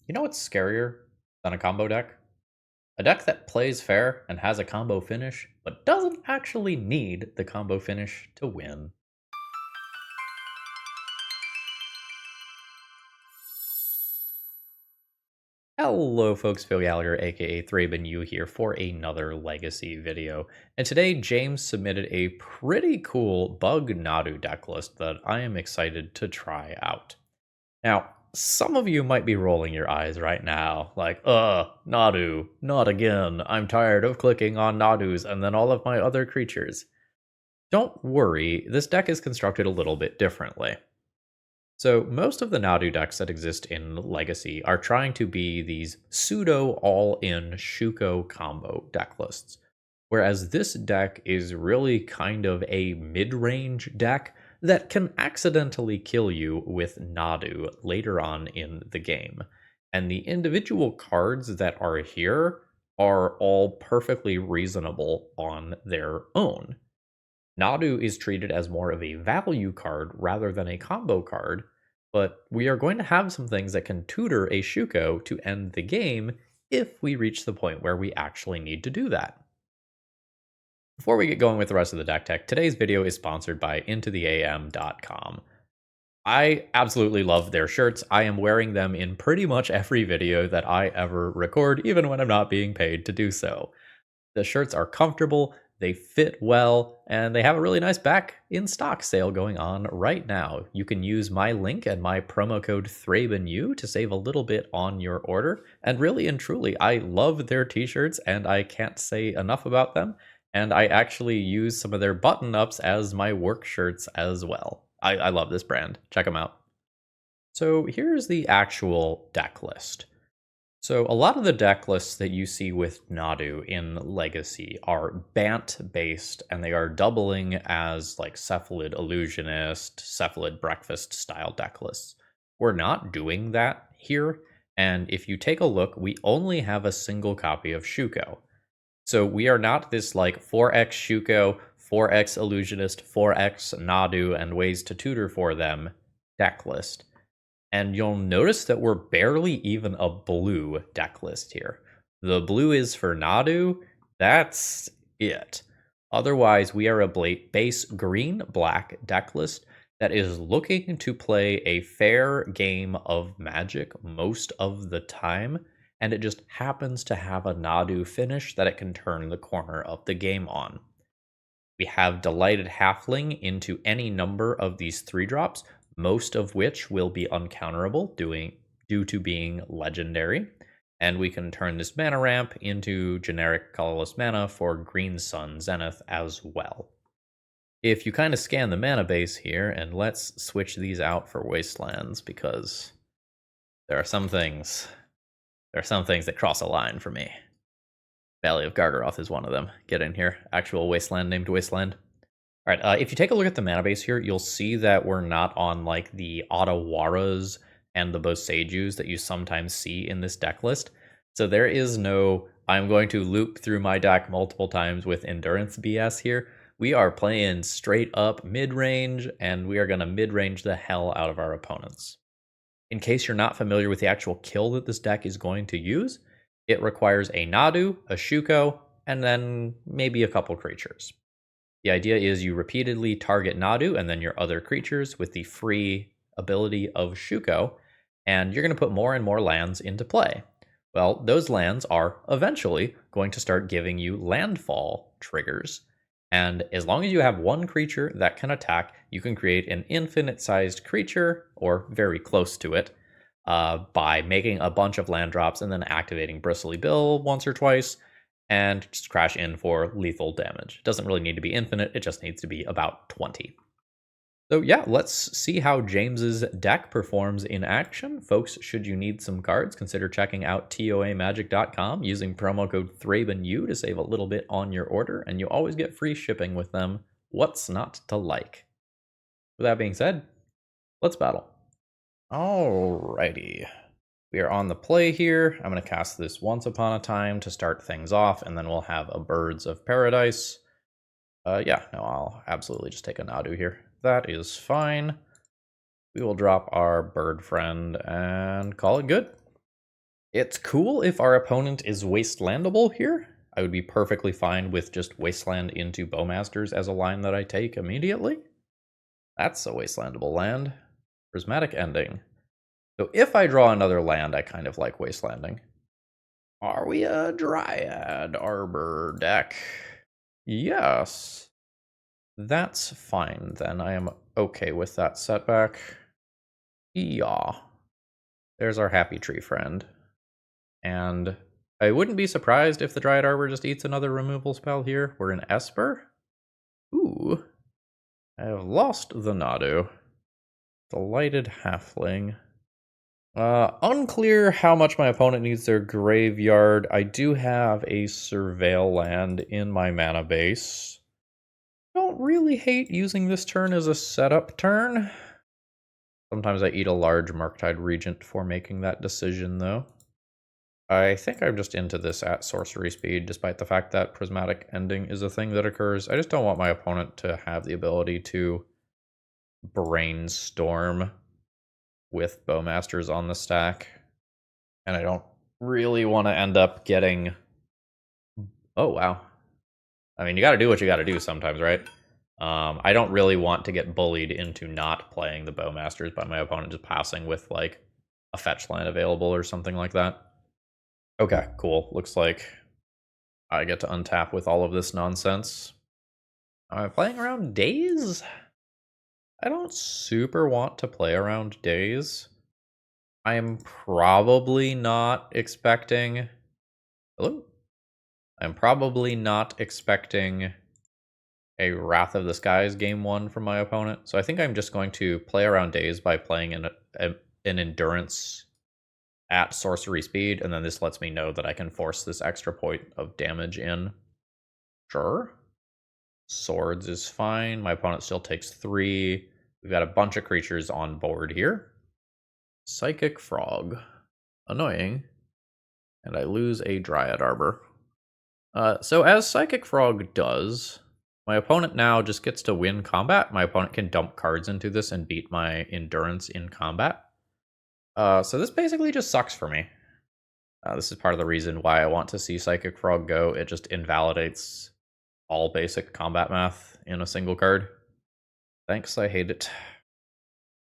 You know what's scarier than a combo deck? A deck that plays fair and has a combo finish, but doesn't actually need the combo finish to win. Hello folks, Phil Gallagher aka ThrabenU here for another Legacy video. And today James submitted a pretty cool BUG Nadu deck list that I am excited to try out. Now, some of you might be rolling your eyes right now, like, Nadu, not again. I'm tired of clicking on Nadus and then all of my other creatures. Don't worry, this deck is constructed a little bit differently. So, most of the Nadu decks that exist in Legacy are trying to be these pseudo all-in Shuko combo deck lists, whereas this deck is really kind of a mid-range deck that can accidentally kill you with Nadu later on in the game. And the individual cards that are here are all perfectly reasonable on their own. Nadu is treated as more of a value card rather than a combo card, but we are going to have some things that can tutor a Shuko to end the game if we reach the point where we actually need to do that. Before we get going with the rest of the deck tech, today's video is sponsored by IntoTheAM.com. I absolutely love their shirts. I am wearing them in pretty much every video that I ever record, even when I'm not being paid to do so. The shirts are comfortable, they fit well, and they have a really nice back in stock sale going on right now. You can use my link and my promo code ThrabenU to save a little bit on your order. And really and truly, I love their t-shirts and I can't say enough about them. And I actually use some of their button-ups as my work shirts as well. I love this brand. Check them out. So here's the actual deck list. So a lot of the deck lists that you see with Nadu in Legacy are Bant-based, and they are doubling as like Cephalid Illusionist, Cephalid Breakfast style deck lists. We're not doing that here, and if you take a look, we only have a single copy of Shuko. So we are not this like 4x Shuko, 4x Illusionist, 4x Nadu, and ways to tutor for them deck list. And you'll notice that we're barely even a blue deck list here. The blue is for Nadu, that's it. Otherwise, we are a base green-black deck list that is looking to play a fair game of Magic most of the time, and it just happens to have a Nadu finish that it can turn the corner of the game on. We have Delighted Halfling into any number of these 3-drops, most of which will be uncounterable due to being legendary. And we can turn this mana ramp into generic colorless mana for Green Sun Zenith as well. If you kind of scan the mana base here, and let's switch these out for Wastelands, because there are some things that cross a line for me. Valley of Gargaroth is one of them. Get in here. Actual wasteland named Wasteland. All right, if you take a look at the mana base here, you'll see that we're not on like the Ottawaras and the Bosejus that you sometimes see in this deck list. So there is no, I'm going to loop through my deck multiple times with Endurance BS here. We are playing straight up mid-range, and we are going to mid-range the hell out of our opponents. In case you're not familiar with the actual kill that this deck is going to use, it requires a Nadu, a Shuko, and then maybe a couple creatures. The idea is you repeatedly target Nadu and then your other creatures with the free ability of Shuko, and you're going to put more and more lands into play. Well, those lands are eventually going to start giving you landfall triggers, and as long as you have one creature that can attack, you can create an infinite-sized creature, or very close to it, by making a bunch of land drops and then activating Bristly Bill once or twice, and just crash in for lethal damage. It doesn't really need to be infinite, it just needs to be about 20. So yeah, let's see how James's deck performs in action. Folks, should you need some cards, consider checking out toamagic.com using promo code ThrabenU to save a little bit on your order, and you always get free shipping with them. What's not to like? With that being said, let's battle. Alrighty. We are on the play here. I'm going to cast this Once Upon a Time to start things off, and then we'll have a Birds of Paradise. Yeah, no, I'll absolutely just take a Nadu here. That is fine. We will drop our bird friend and call it good. It's cool if our opponent is wastelandable here. I would be perfectly fine with just wasteland into Bowmasters as a line that I take immediately. That's a wastelandable land. Prismatic Ending. So if I draw another land, I kind of like wastelanding. Are we a Dryad Arbor deck? Yes. That's fine then. I am okay with that setback. Yeah. There's our happy tree friend. And I wouldn't be surprised if the Dryad Arbor just eats another removal spell here. We're in Esper. Ooh. I have lost the Nadu. Delighted Halfling. Unclear how much my opponent needs their graveyard. I do have a Surveil land in my mana base. Don't really hate using this turn as a setup turn. Sometimes I eat a large Murktide Regent for making that decision, though. I think I'm just into this at sorcery speed, despite the fact that Prismatic Ending is a thing that occurs. I just don't want my opponent to have the ability to brainstorm with Bowmasters on the stack. And I don't really want to end up getting... Oh, wow. I mean, you got to do what you got to do sometimes, right? I don't really want to get bullied into not playing the Bowmasters by my opponent just passing with, like, a fetch land available or something like that. Okay, cool. Looks like I get to untap with all of this nonsense. Am I playing around Days? I don't super want to play around Days. I'm probably not expecting... Hello? I'm probably not expecting a Wrath of the Skies game 1 from my opponent. So I think I'm just going to play around Days by playing an Endurance at sorcery speed, and then this lets me know that I can force this extra point of damage in. Sure. Swords is fine. My opponent still takes 3. We've got a bunch of creatures on board here. Psychic Frog. Annoying. And I lose a Dryad Arbor. So as Psychic Frog does, my opponent now just gets to win combat. My opponent can dump cards into this and beat my Endurance in combat. So this basically just sucks for me. This is part of the reason why I want to see Psychic Frog go. It just invalidates all basic combat math in a single card. Thanks, I hate it.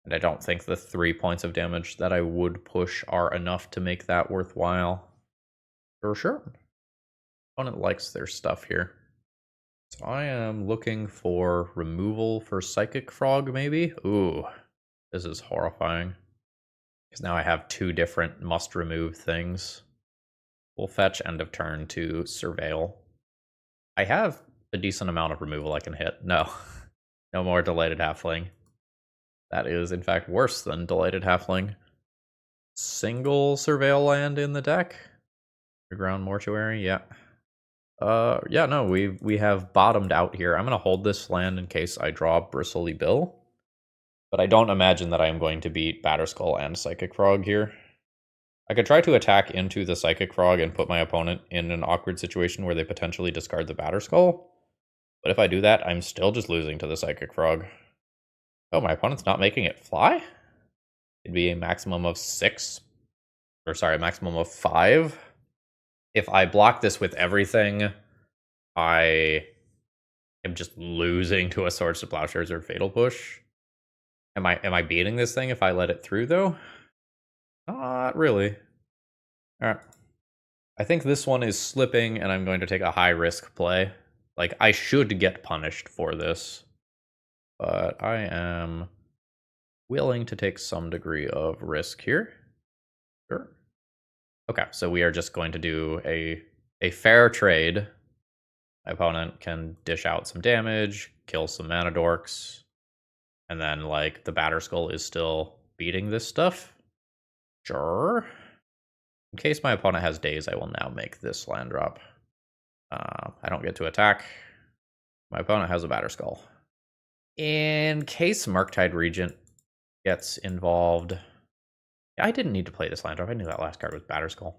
And I don't think the 3 points of damage that I would push are enough to make that worthwhile. For sure. Opponent likes their stuff here. So I am looking for removal for Psychic Frog, maybe? Ooh, this is horrifying. Because now I have 2 different must-remove things. We'll fetch end of turn to Surveil. I have a decent amount of removal I can hit. No. No more Delighted Halfling. That is, in fact, worse than Delighted Halfling. Single Surveil land in the deck? Ground Mortuary, yeah. Yeah, no, we have bottomed out here. I'm going to hold this land in case I draw Bristly Bill. But I don't imagine that I am going to beat Batterskull and Psychic Frog here. I could try to attack into the Psychic Frog and put my opponent in an awkward situation where they potentially discard the Batterskull. But if I do that, I'm still just losing to the Psychic Frog. Oh, my opponent's not making it fly? It'd be a maximum of 6. Or sorry, a maximum of 5. If I block this with everything, I am just losing to a Swords to Plowshares or Fatal Push. Am I beating this thing if I let it through, though? Not really. Alright. I think this one is slipping, and I'm going to take a high-risk play. Like, I should get punished for this. But I am willing to take some degree of risk here. Sure. Okay, so we are just going to do a fair trade. My opponent can dish out some damage, kill some mana dorks, and then, like, the Batterskull is still beating this stuff. Sure. In case my opponent has Days, I will now make this land drop. I don't get to attack. My opponent has a Batterskull. In case Murktide Regent gets involved... I didn't need to play this land drop. I knew that last card was Batterskull.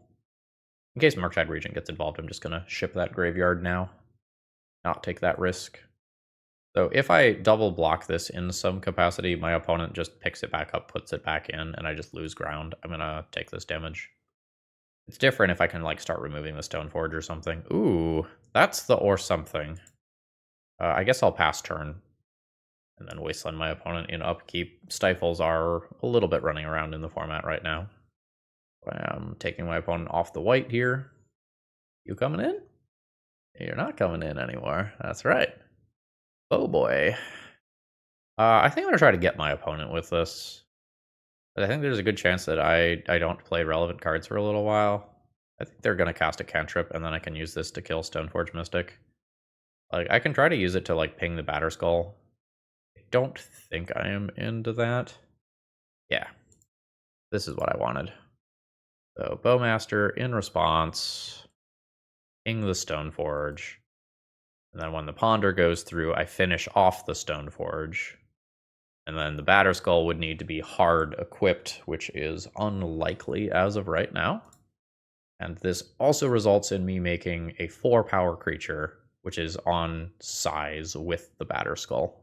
In case Murktide Regent gets involved, I'm just going to ship that graveyard now. Not take that risk. So if I double block this in some capacity, my opponent just picks it back up, puts it back in, and I just lose ground. I'm going to take this damage. It's different if I can, like, start removing the Stoneforge or something. Ooh, that's the or something. I guess I'll pass turn and then wasteland my opponent in upkeep. Stifles are a little bit running around in the format right now. I'm taking my opponent off the white here. You coming in? You're not coming in anymore. That's right. Oh boy. I think I'm going to try to get my opponent with this. But I think there's a good chance that I don't play relevant cards for a little while. I think they're going to cast a cantrip, and then I can use this to kill Stoneforge Mystic. Like, I can try to use it to, like, ping the Batterskull. I don't think I am into that. Yeah. This is what I wanted. So, Bowmaster, in response, ping the Stoneforge. And then when the Ponder goes through, I finish off the Stoneforge. And then the Batterskull would need to be hard equipped, which is unlikely as of right now. And this also results in me making a 4-power creature, which is on size with the Batterskull.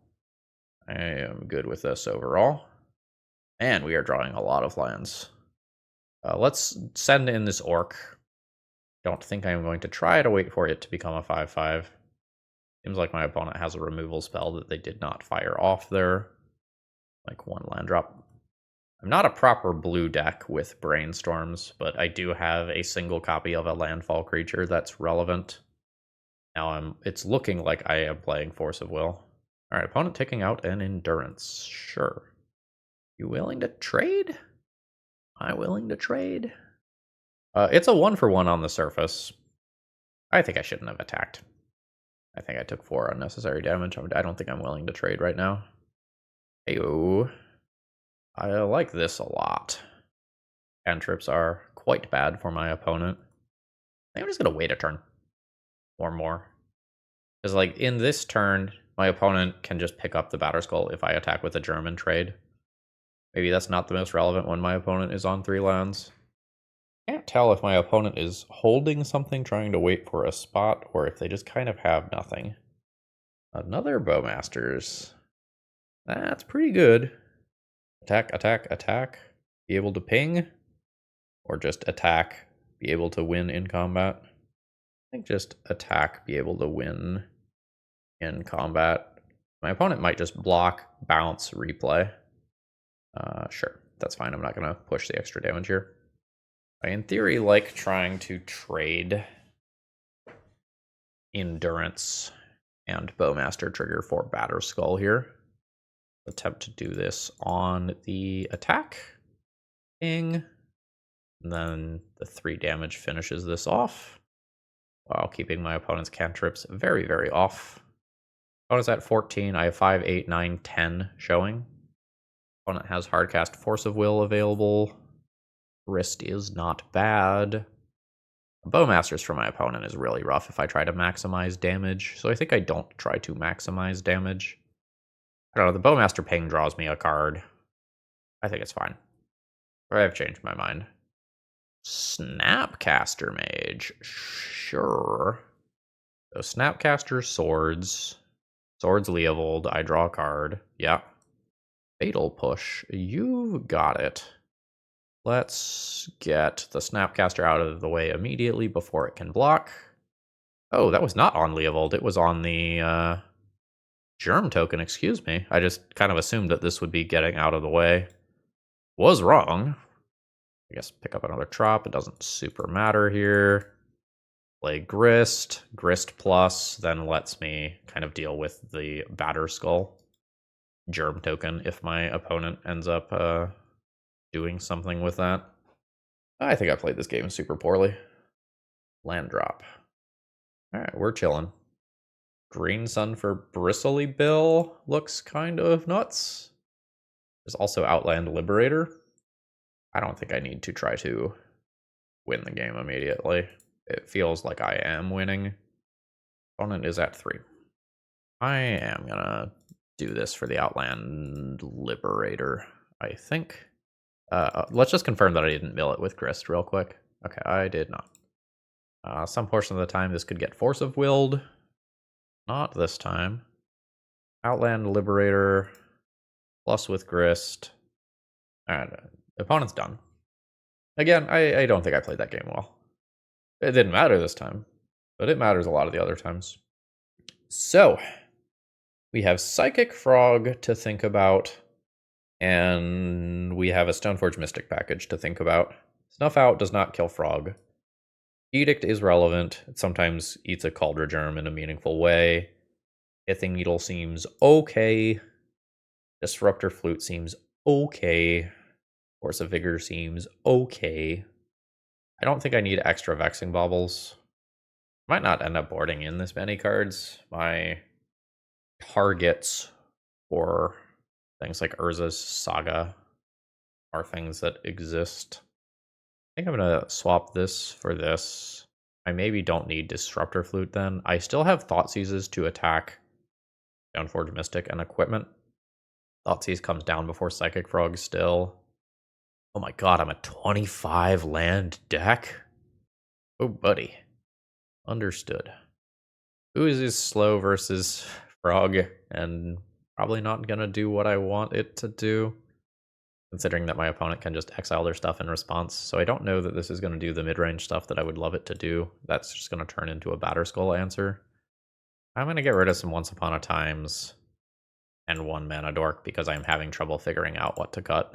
I am good with this overall. And we are drawing a lot of lands. Let's send in this Orc. Don't think I'm going to try to wait for it to become a 5/5. Seems like my opponent has a removal spell that they did not fire off there. Like 1 land drop. I'm not a proper blue deck with Brainstorms, but I do have a single copy of a landfall creature that's relevant. Now it's looking like I am playing Force of Will. Alright, opponent taking out an Endurance. Sure. You willing to trade? Am I willing to trade? It's a 1-for-1 on the surface. I think I shouldn't have attacked. I think I took 4 unnecessary damage. I don't think I'm willing to trade right now. Heyo. I like this a lot. Cantrips are quite bad for my opponent. I think I'm just going to wait a turn. Or more. Because, like, in this turn, my opponent can just pick up the Batterskull if I attack with a German trade. Maybe that's not the most relevant when my opponent is on 3 lands. Can't tell if my opponent is holding something, trying to wait for a spot, or if they just kind of have nothing. Another Bowmasters. That's pretty good. Attack, attack, attack. Be able to ping. Or just attack, be able to win in combat. I think just attack, be able to win in combat. My opponent might just block, bounce, replay. Sure, that's fine. I'm not going to push the extra damage here. I, in theory, like trying to trade Endurance and Bowmaster trigger for Batterskull here. Attempt to do this on the attack. Ping. And then the 3 damage finishes this off, while keeping my opponent's cantrips very, very off. Opponent's at 14. I have 5, 8, 9, 10 showing. Opponent has hardcast Force of Will available. Grist is not bad. Bowmasters for my opponent is really rough if I try to maximize damage, so I think I don't try to maximize damage. I don't know, the Bowmaster ping draws me a card. I think it's fine. Or I've changed my mind. Snapcaster Mage. Sure. So Snapcaster Swords. Swords Leovold. I draw a card. Yeah. Fatal Push. You've got it. Let's get the Snapcaster out of the way immediately before it can block. Oh, that was not on Leovold. It was on the Germ token, excuse me. I just kind of assumed that this would be getting out of the way. Was wrong. I guess pick up another trop. It doesn't super matter here. Play Grist. Grist plus then lets me kind of deal with the Batterskull Germ token if my opponent ends up doing something with that. I think I played this game super poorly. Land drop. Alright, we're chilling. Green Sun for Bristly Bill looks kind of nuts. There's also Outland Liberator. I don't think I need to try to win the game immediately. It feels like I am winning. Opponent is at 3. I am gonna do this for the Outland Liberator, I think. Let's just confirm that I didn't mill it with Grist real quick. Okay, I did not. Some portion of the time this could get Force of Willed. Not this time. Outland Liberator plus with Grist. Alright, opponent's done. Again, I don't think I played that game well. It didn't matter this time, but it matters a lot of the other times. So, we have Psychic Frog to think about, and we have a Stoneforge Mystic package to think about. Snuff Out does not kill Frog. Edict is relevant. It sometimes eats a Cauldron Germ in a meaningful way. Pithing Needle seems okay. Disruptor Flute seems okay. Force of Vigor seems okay. I don't think I need extra Vexing Baubles. Might not end up boarding in this many cards. My targets for things like Urza's Saga are things that exist. I think I'm going to swap this for this. I maybe don't need Disruptor Flute then. I still have Thoughtseizes to attack Stoneforge Mystic and equipment. Thoughtseize comes down before Psychic Frog still. Oh my god, I'm a 25 land deck? Oh buddy. Understood. Ooze is slow versus Frog, and probably not going to do what I want it to do, considering that my opponent can just exile their stuff in response. So I don't know that this is going to do the mid-range stuff that I would love it to do. That's just going to turn into a Batterskull answer. I'm going to get rid of some Once Upon a Times and one Mana Dork because I'm having trouble figuring out what to cut.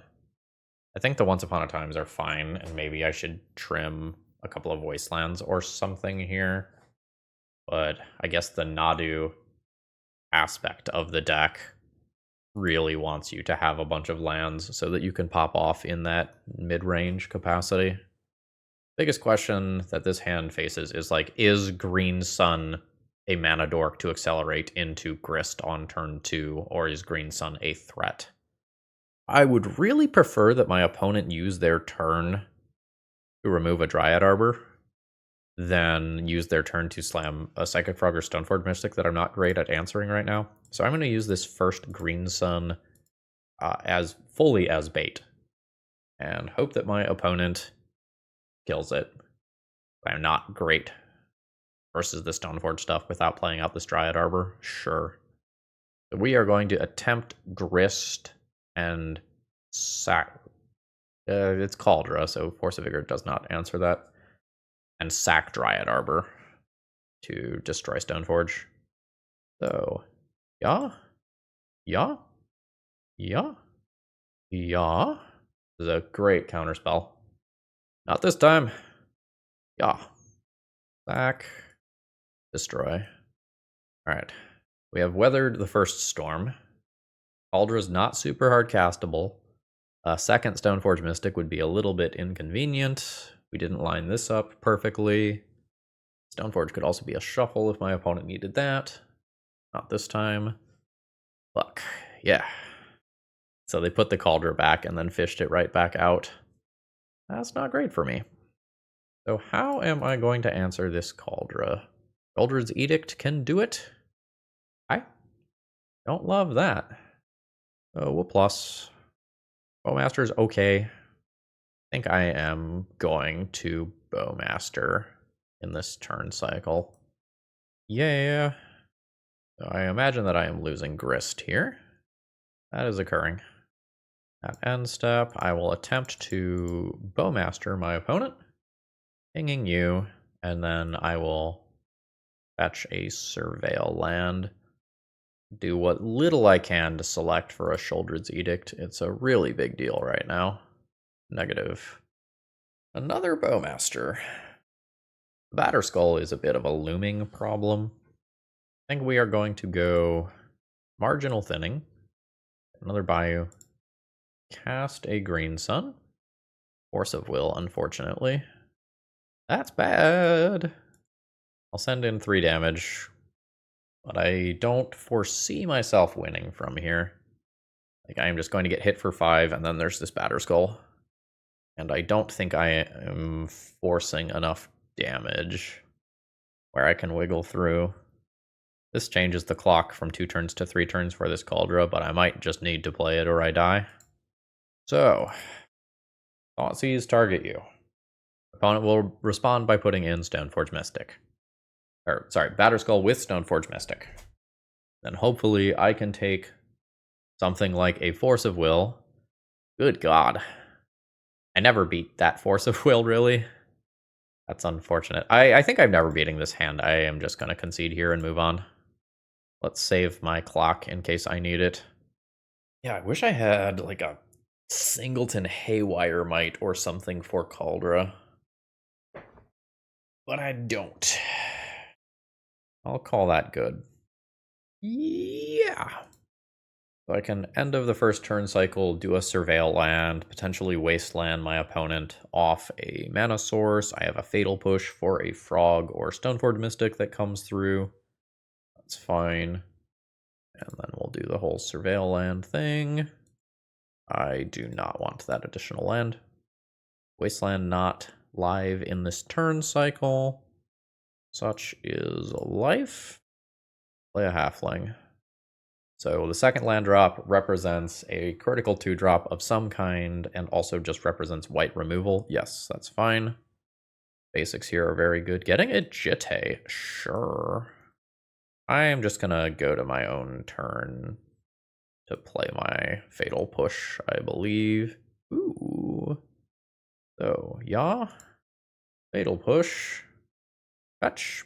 I think the Once Upon a Times are fine, and maybe I should trim a couple of Wastelands or something here. But I guess the Nadu aspect of the deck really wants you to have a bunch of lands so that you can pop off in that mid-range capacity. Biggest question that this hand faces is like, is Green Sun a mana dork to accelerate into Grist on turn 2, or is Green Sun a threat? I would really prefer that my opponent use their turn to remove a Dryad Arbor than use their turn to slam a Psychic Frog or Stoneforge Mystic that I'm not great at answering right now. So I'm going to use this first Green Sun as fully as bait and hope that my opponent kills it. I'm not great versus the Stoneforge stuff without playing out this Dryad Arbor. Sure. So we are going to attempt Grist and sack. It's Cauldra, so Force of Vigor does not answer that. And sack Dryad Arbor to destroy Stoneforge. So, yeah. This is a great counterspell. Not this time. Yeah. Sack. Destroy. Alright. We have weathered the first storm. Caldra's not super hard castable. A second Stoneforge Mystic would be a little bit inconvenient. We didn't line this up perfectly. Stoneforge could also be a shuffle if my opponent needed that. Not this time. Fuck. Yeah. So they put the Cauldron back and then fished it right back out. That's not great for me. So how am I going to answer this Cauldron? Cauldron's Edict can do it. I don't love that. So we'll plus. Bowmaster's okay. I think I am going to Bowmaster in this turn cycle. Yeah. So I imagine that I am losing Grist here. That is occurring. At end step, I will attempt to Bowmaster my opponent, pinging you, and then I will fetch a Surveil land. Do what little I can to select for a Sheoldred's Edict. It's a really big deal right now. Negative. Another Bowmaster. Batterskull is a bit of a looming problem. I think we are going to go Marginal Thinning. Another Bayou. Cast a Green Sun. Force of Will, unfortunately. That's bad. I'll send in 3 damage. But I don't foresee myself winning from here. Like, I am just going to get hit for 5, and then there's this Batterskull. And I don't think I am forcing enough damage where I can wiggle through. This changes the clock from 2 turns to 3 turns for this Cauldron, but I might just need to play it or I die. So, Thoughtseize target you. Opponent will respond by putting in Stoneforge Mystic. Or, sorry, Batterskull with Stoneforge Mystic. Then hopefully I can take something like a Force of Will. Good God. I never beat that Force of Will, really. That's unfortunate. I think I'm never beating this hand. I am just going to concede here and move on. Let's save my clock in case I need it. Yeah, I wish I had like a Singleton Haywire Might or something for Caldra. But I don't. I'll call that good. Yeah. So I can, end of the first turn cycle, do a Surveil land, potentially wasteland my opponent off a mana source. I have a Fatal Push for a Frog or Stoneforge Mystic that comes through. That's fine. And then we'll do the whole Surveil land thing. I do not want that additional land. Wasteland not live in this turn cycle. Such is life. Play a Halfling. So the second land drop represents a critical 2-drop of some kind and also just represents white removal. Yes, that's fine. Basics here are very good. Getting a Jitte, sure. I am just gonna go to my own turn to play my Fatal Push, I believe. Ooh. So, yeah. Fatal Push. Fetch.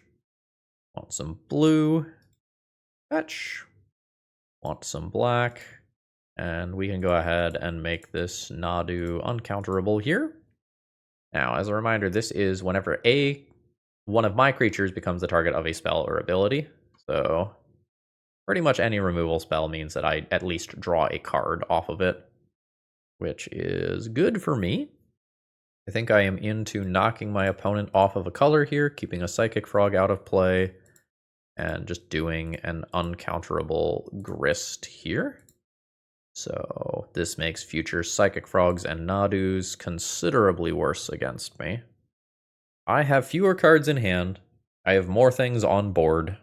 Want some blue. Fetch. Want some black. And we can go ahead and make this Nadu uncounterable here. Now, as a reminder, this is whenever one of my creatures becomes the target of a spell or ability. So pretty much any removal spell means that I at least draw a card off of it, which is good for me. I think I am into knocking my opponent off of a color here, keeping a Psychic Frog out of play, and just doing an uncounterable Grist here. So this makes future Psychic Frogs and Nadus considerably worse against me. I have fewer cards in hand. I have more things on board.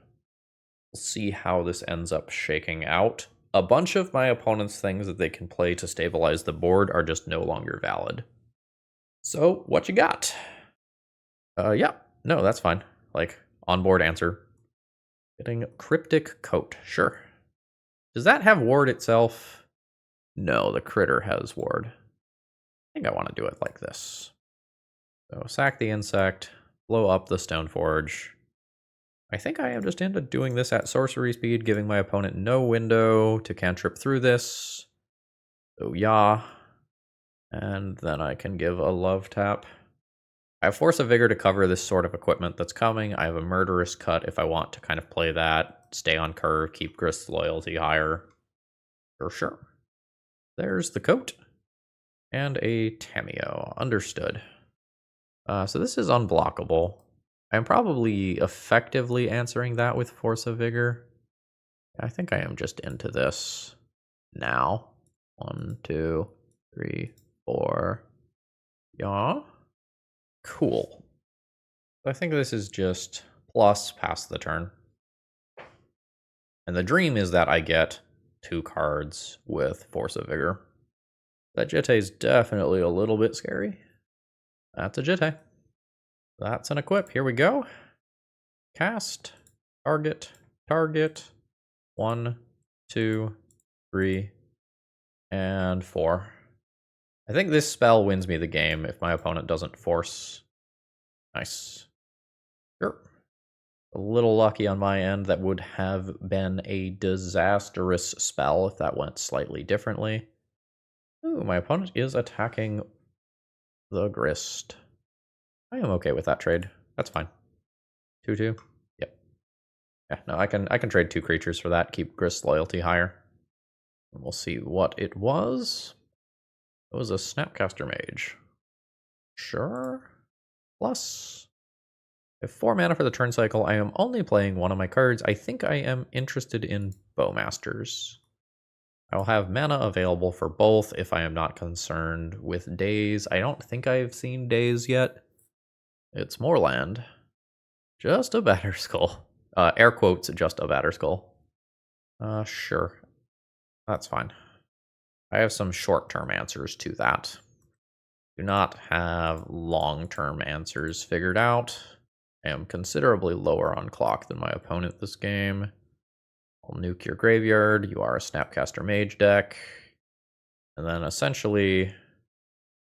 We'll see how this ends up shaking out. A bunch of my opponent's things that they can play to stabilize the board are just no longer valid. So, what you got? Yeah, no, that's fine. Like, on-board answer. Getting Cryptic Coat, sure. Does that have ward itself? No, the critter has ward. I think I want to do it like this. So, sack the insect, blow up the Stoneforge. I think I am just into doing this at sorcery speed, giving my opponent no window to cantrip through this. So, yeah. And then I can give a love tap. I have Force of Vigor to cover this sort of equipment that's coming. I have a Murderous Cut if I want to kind of play that, stay on curve, keep Grist's loyalty higher. For sure. There's the coat. And a Tameo. Understood. So this is unblockable. I'm probably effectively answering that with Force of Vigor. I think I am just into this now. 1, 2, 3, 4. Yeah. Cool. I think this is just plus past the turn. And the dream is that I get 2 cards with Force of Vigor. That Jitte is definitely a little bit scary. That's a Jitte. That's an equip. Here we go. Cast. Target. Target. 1, 2, 3, and 4. I think this spell wins me the game if my opponent doesn't force. Nice. Sure. A little lucky on my end. That would have been a disastrous spell if that went slightly differently. Ooh, my opponent is attacking the Grist. I am okay with that trade. That's fine. 2/2. Yep. Yeah, no, I can trade 2 creatures for that, keep Grist's loyalty higher. And we'll see what it was. It was a Snapcaster Mage. Sure. Plus, I have 4 mana for the turn cycle. I am only playing one of my cards. I think I am interested in Bowmasters. I will have mana available for both if I am not concerned with Daze. I don't think I've seen Daze yet. It's more land. Just a Batterskull. Air quotes, just a Batterskull. Sure. That's fine. I have some short-term answers to that. Do not have long-term answers figured out. I am considerably lower on clock than my opponent this game. I'll nuke your graveyard. You are a Snapcaster Mage deck. And then essentially,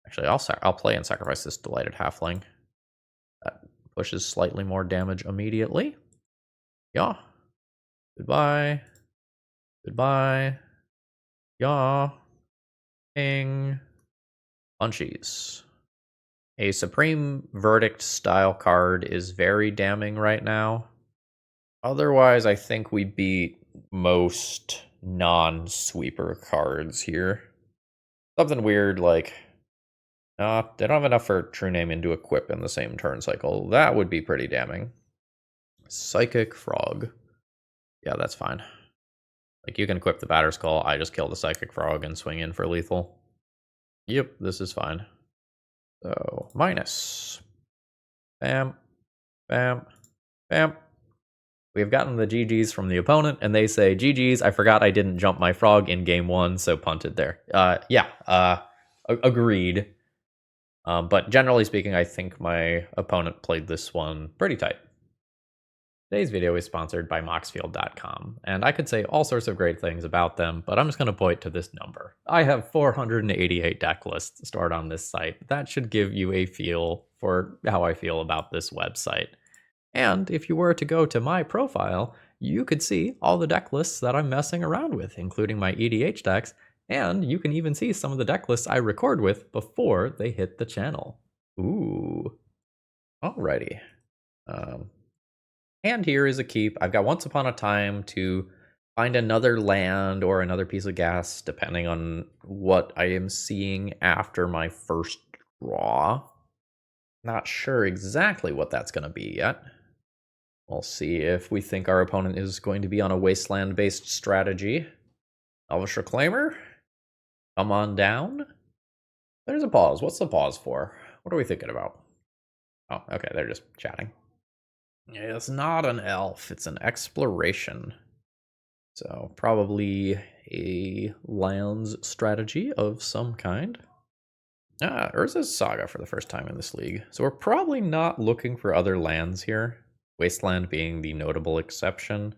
Actually, I'll play and sacrifice this Delighted Halfling. That pushes slightly more damage immediately. Yeah. Goodbye. Goodbye. Yeah. Ping. Punchies. A Supreme Verdict style card is very damning right now. Otherwise, I think we beat most non-sweeper cards here. Something weird like, they don't have enough for True Name into equip in the same turn cycle. That would be pretty damning. Psychic Frog. Yeah, that's fine. Like, you can equip the Batter Skull, I just kill the Psychic Frog and swing in for lethal. Yep, this is fine. So, minus. Bam. Bam. Bam. We've gotten the GGs from the opponent, and they say, GGs, I forgot I didn't jump my frog in game 1, so punted there. Agreed. But generally speaking, I think my opponent played this one pretty tight. Today's video is sponsored by Moxfield.com, and I could say all sorts of great things about them, but I'm just going to point to this number. I have 488 deck lists stored on this site. That should give you a feel for how I feel about this website. And if you were to go to my profile, you could see all the deck lists that I'm messing around with, including my EDH decks, and you can even see some of the deck lists I record with before they hit the channel. Ooh. Alrighty. And here is a keep. I've got Once Upon a Time to find another land or another piece of gas, depending on what I am seeing after my first draw. Not sure exactly what that's going to be yet. We'll see if we think our opponent is going to be on a wasteland-based strategy. Elvish Reclaimer? Come on down. There's a pause. What's the pause for? What are we thinking about? Oh, okay, they're just chatting. It's not an elf, it's an exploration. So probably a lands strategy of some kind. Urza's Saga for the first time in this league. So we're probably not looking for other lands here. Wasteland being the notable exception.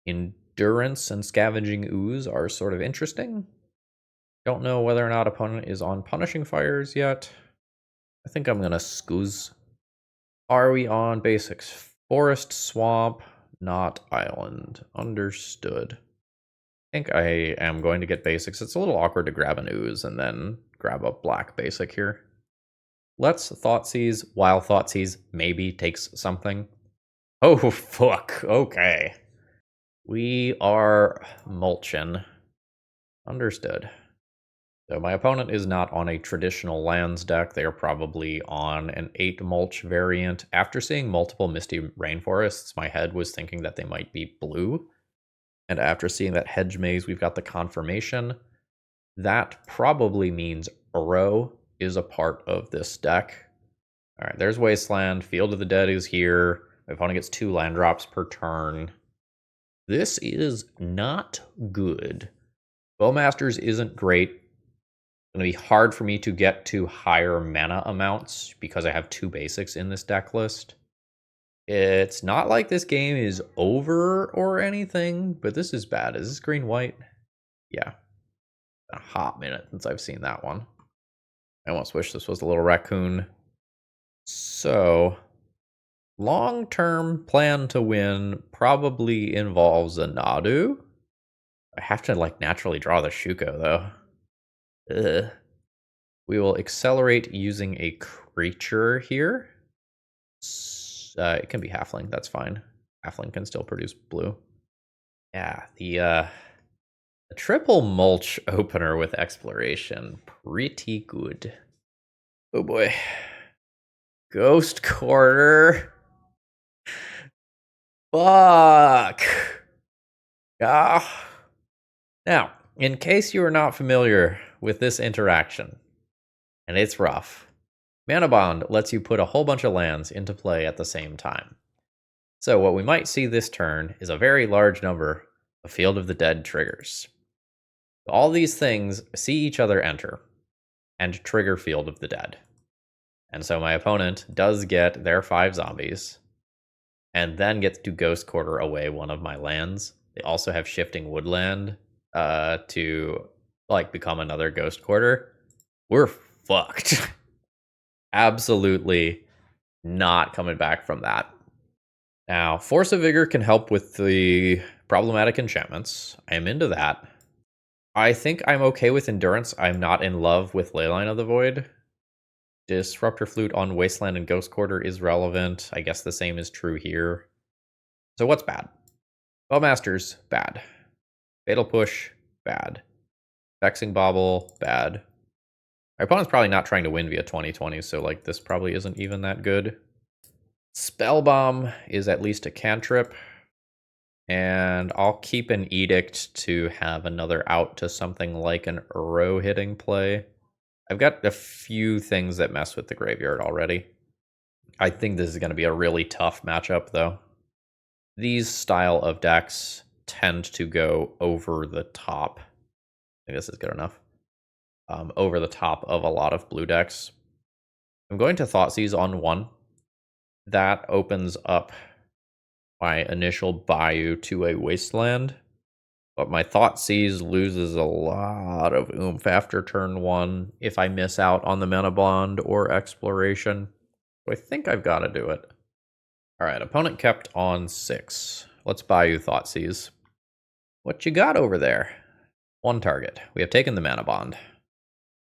Endurance and Scavenging Ooze are sort of interesting. Don't know whether or not opponent is on Punishing Fires yet. I think I'm gonna scooze. Are we on basics? Forest, swamp, not island. Understood. I think I am going to get basics. It's a little awkward to grab an ooze and then grab a black basic here. Let's Thoughtseize, while Thoughtseize maybe takes something. Oh, fuck. Okay. We are mulching. Understood. So my opponent is not on a traditional lands deck. They are probably on an 8 mulch variant. After seeing multiple Misty Rainforests, my head was thinking that they might be blue. And after seeing that Hedge Maze, we've got the confirmation. That probably means Uro is a part of this deck. All right, there's Wasteland. Field of the Dead is here. My opponent gets 2 land drops per turn. This is not good. Bowmasters isn't great. It's going to be hard for me to get to higher mana amounts because I have 2 basics in this deck list. It's not like this game is over or anything, but this is bad. Is this green-white? Yeah. A hot minute since I've seen that one. I almost wish this was a little raccoon. So, long-term plan to win probably involves a Nadu. I have to, like, naturally draw the Shuko, though. Ugh. We will accelerate using a creature here. It can be Halfling, that's fine. Halfling can still produce blue. Yeah, the triple mulch opener with exploration. Pretty good. Oh boy. Ghost Quarter. Fuck. Ah. Now, in case you are not familiar with this interaction, and it's rough, Mana Bond lets you put a whole bunch of lands into play at the same time. So what we might see this turn is a very large number of Field of the Dead triggers. All these things see each other enter and trigger Field of the Dead. And so my opponent does get their 5 zombies and then gets to Ghost Quarter away one of my lands. They also have Shifting Woodland to like become another Ghost Quarter. We're fucked. Absolutely not coming back from that. Now, Force of Vigor can help with the problematic enchantments. I am into that. I think I'm okay with Endurance. I'm not in love with Leyline of the Void. Disruptor Flute on Wasteland and Ghost Quarter is relevant. I guess the same is true here. So what's bad? Bowmasters, bad. Fatal Push, bad. Vexing Bauble, bad. My opponent's probably not trying to win via 2020, so like this probably isn't even that good. Spell Bomb is at least a cantrip. And I'll keep an Edict to have another out to something like an Uro hitting play. I've got a few things that mess with the graveyard already. I think this is going to be a really tough matchup, though. These style of decks tend to go over the top. I think this is good enough. Over the top of a lot of blue decks. I'm going to Thoughtseize on 1. That opens up my initial Bayou to a Wasteland. But my Thoughtseize loses a lot of oomph after turn 1 if I miss out on the Mana Bond or Exploration. So I think I've got to do it. Alright, opponent kept on 6. Let's Bayou Thoughtseize. What you got over there? 1 target. We have taken the Mana Bond.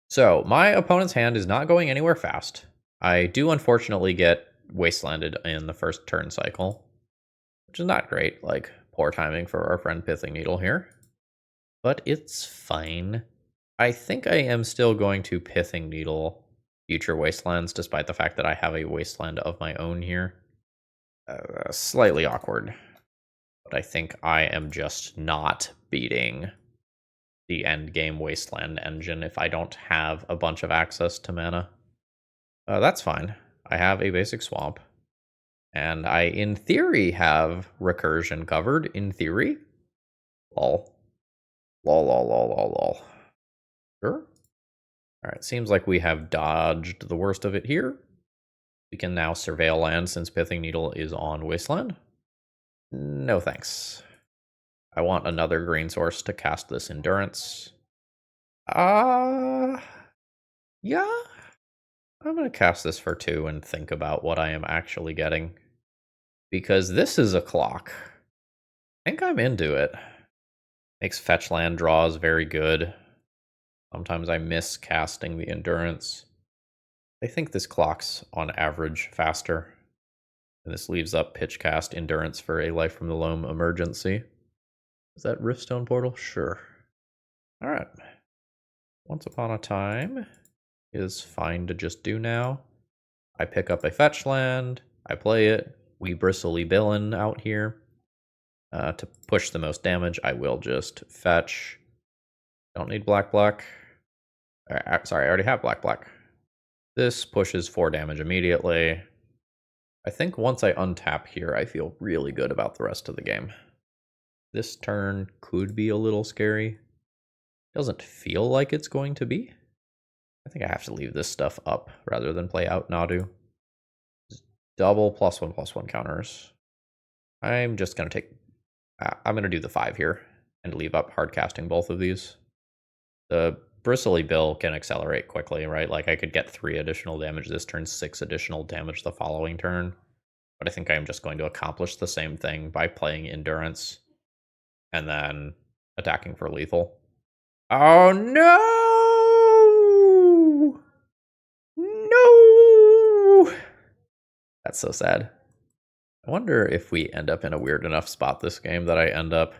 So, my opponent's hand is not going anywhere fast. I do unfortunately get Wastelanded in the first turn cycle, which is not great, like poor timing for our friend Pithing Needle here. But it's fine. I think I am still going to Pithing Needle future Wastelands, despite the fact that I have a Wasteland of my own here. Slightly awkward, but I think I am just not beating the endgame Wasteland engine if I don't have a bunch of access to mana. That's fine. I have a basic swamp. And I, in theory, have recursion covered. In theory. Lol. Lol, lol, lol, lol, lol. Sure. Alright, seems like we have dodged the worst of it here. We can now surveil land since Pithing Needle is on Wasteland. No thanks. I want another green source to cast this Endurance. Yeah. I'm going to cast this for 2 and think about what I am actually getting. Because this is a clock. I think I'm into it. Makes fetch land draws very good. Sometimes I miss casting the Endurance. I think this clock's on average faster. And this leaves up pitch cast Endurance for a Life from the Loam emergency. Is that Riftstone Portal? Sure. Alright. Once Upon a Time is fine to just do now. I pick up a fetch land, I play it, we Bristly Villain out here. To push the most damage, I will just fetch. Don't need black. Sorry, I already have black. This pushes 4 damage immediately. I think once I untap here, I feel really good about the rest of the game. This turn could be a little scary. Doesn't feel like it's going to be. I think I have to leave this stuff up rather than play out Nadu. Double +1/+1 counters. I'm just going to take... I'm going to do the 5 here and leave up hard casting both of these. The Bristly Bill can accelerate quickly, right? Like I could get 3 additional damage this turn, 6 additional damage the following turn. But I think I'm just going to accomplish the same thing by playing Endurance and then attacking for lethal. Oh no! No! That's so sad. I wonder if we end up in a weird enough spot this game that I end up...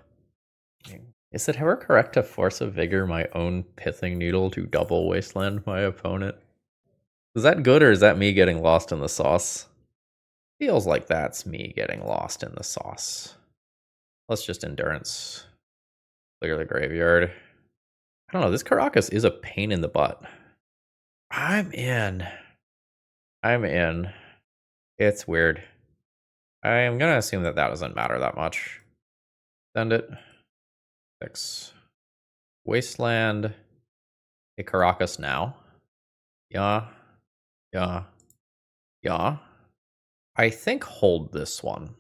Is it ever correct to Force of Vigor my own Pithing Needle to double Wasteland my opponent? Is that good or is that me getting lost in the sauce? Feels like that's me getting lost in the sauce. Let's just Endurance. Clear the graveyard. I don't know, this Caracas is a pain in the butt. I'm in. It's weird. I am going to assume that doesn't matter that much. Send it. 6. Wasteland. A Caracas now. Yeah. I think hold this one.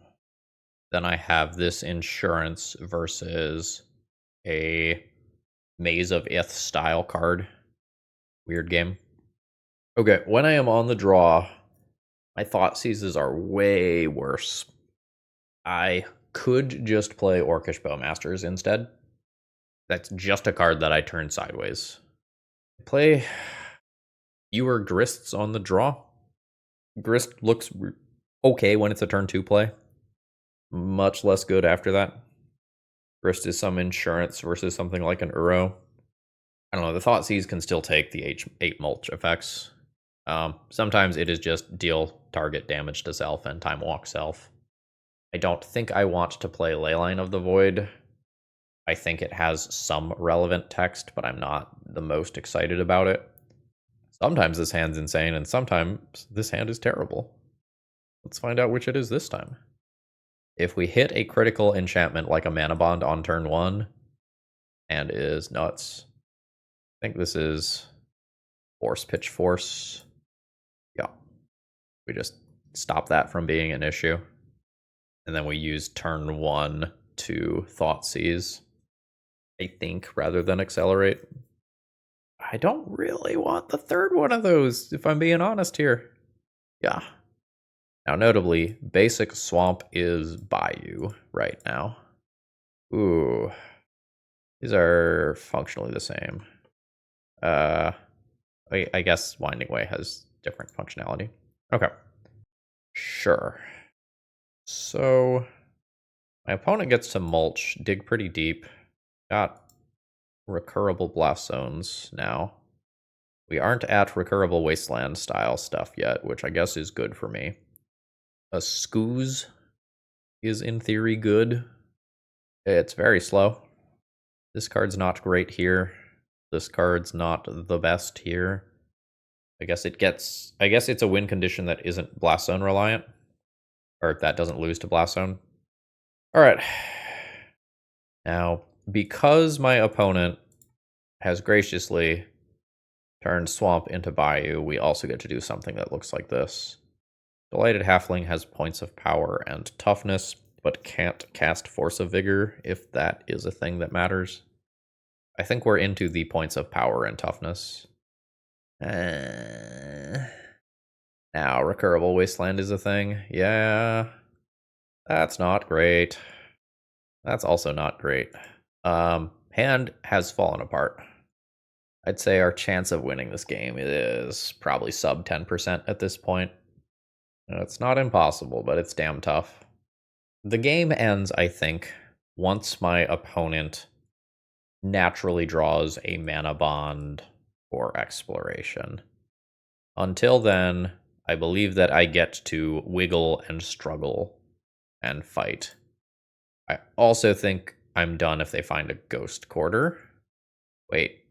Then I have this Insurance versus a Maze of Ith style card. Weird game. Okay, when I am on the draw, my thought seizes are way worse. I could just play Orcish Bowmasters instead. That's just a card that I turn sideways. Play fewer Grists on the draw. Grist looks okay when it's a turn 2 play. Much less good after that. Grist is some insurance versus something like an Uro. I don't know, the Thought Seize can still take the 8 mulch effects. Sometimes it is just deal target damage to self and time walk self. I don't think I want to play Leyline of the Void. I think it has some relevant text, but I'm not the most excited about it. Sometimes this hand's insane, and sometimes this hand is terrible. Let's find out which it is this time. If we hit a critical enchantment like a Mana Bond on turn 1, and is nuts. I think this is Force Pitch Force. Yeah. We just stop that from being an issue. And then we use turn 1 to Thought Seize, I think, rather than Accelerate. I don't really want the third one of those, if I'm being honest here. Yeah. Now, notably, basic Swamp is Bayou right now. Ooh. These are functionally the same. I guess Winding Way has different functionality. Okay. Sure. So, my opponent gets to mulch, dig pretty deep. Got recurable blast zones now. We aren't at recurable wasteland style stuff yet, which I guess is good for me. A Scooze is in theory good. It's very slow. This card's not great here. This card's not the best here. I guess it's a win condition that isn't Blast Zone reliant. Or that doesn't lose to Blast Zone. Alright. Now, because my opponent has graciously turned Swamp into Bayou, we also get to do something that looks like this. Delighted Halfling has points of power and toughness, but can't cast Force of Vigor, if that is a thing that matters. I think we're into the points of power and toughness. Now, Recurable Wasteland is a thing. Yeah, that's not great. That's also not great. Hand has fallen apart. I'd say our chance of winning this game is probably sub 10% at this point. It's not impossible, but it's damn tough. The game ends, I think, once my opponent naturally draws a Mana Bond or Exploration. Until then, I believe that I get to wiggle and struggle and fight. I also think I'm done if they find a Ghost Quarter. Wait.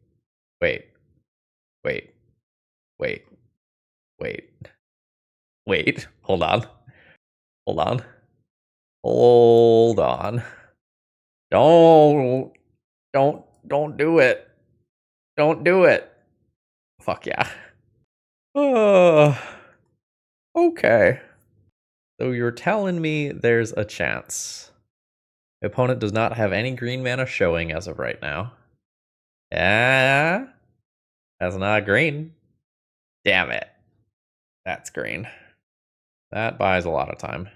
Hold on. Don't do it. Don't do it. Fuck yeah. Okay. So you're telling me there's a chance. The opponent does not have any green mana showing as of right now. Yeah. That's not green. Damn it. That's green. That buys a lot of time.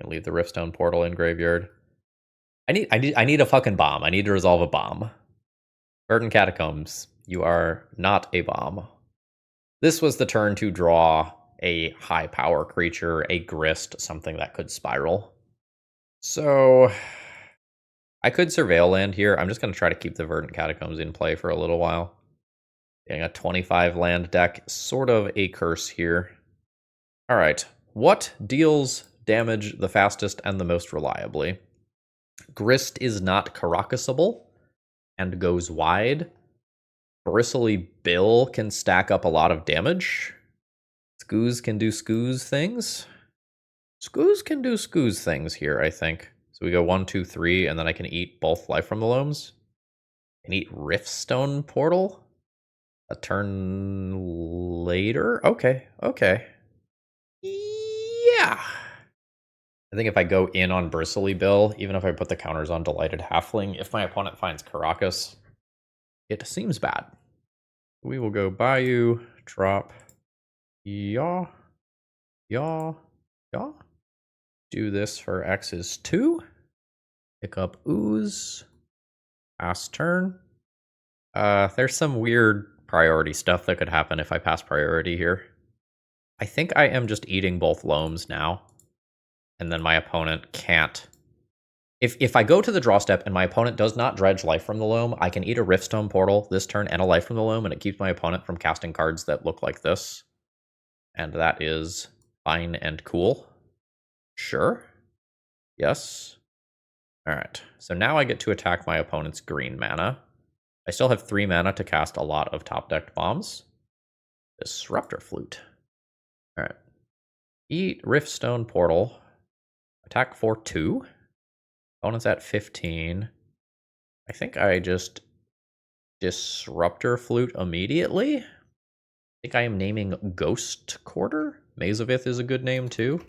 I leave the Riftstone portal in graveyard. I need a fucking bomb. I need to resolve a bomb. Verdant Catacombs, you are not a bomb. This was the turn to draw a high power creature, a Grist, something that could spiral. So I could Surveil land here. I'm just going to try to keep the Verdant Catacombs in play for a little while. Getting a 25 land deck, sort of a curse here. All right, what deals damage the fastest and the most reliably? Grist is not Caracasable and goes wide. Bristly Bill can stack up a lot of damage. Scooze can do Scooze things. Scooze can do Scooze things here, I think. So we go 1, 2, 3, and then I can eat both Life from the Loams. I can eat Riftstone Portal a turn later. Okay. Yeah. I think if I go in on Bristly Bill, even if I put the counters on Delighted Halfling, if my opponent finds Caracas, it seems bad. We will go Bayou, drop, Yaw, yaw, yaw. Do this for X is 2. Pick up ooze. Pass turn. There's some weird priority stuff that could happen if I pass priority here. I think I am just eating both loams now. And then my opponent can't. If I go to the draw step and my opponent does not dredge life from the loam, I can eat a Riftstone Portal this turn and a life from the loam, and it keeps my opponent from casting cards that look like this. And that is fine and cool. Sure. Yes. Alright, so now I get to attack my opponent's green mana. I still have 3 mana to cast a lot of top-decked bombs. Disruptor Flute. Alright. Eat Riftstone Portal. Attack for 2. Opponent's at 15. I think I just Disruptor Flute immediately. I think I am naming Ghost Quarter. Mazavith is a good name too.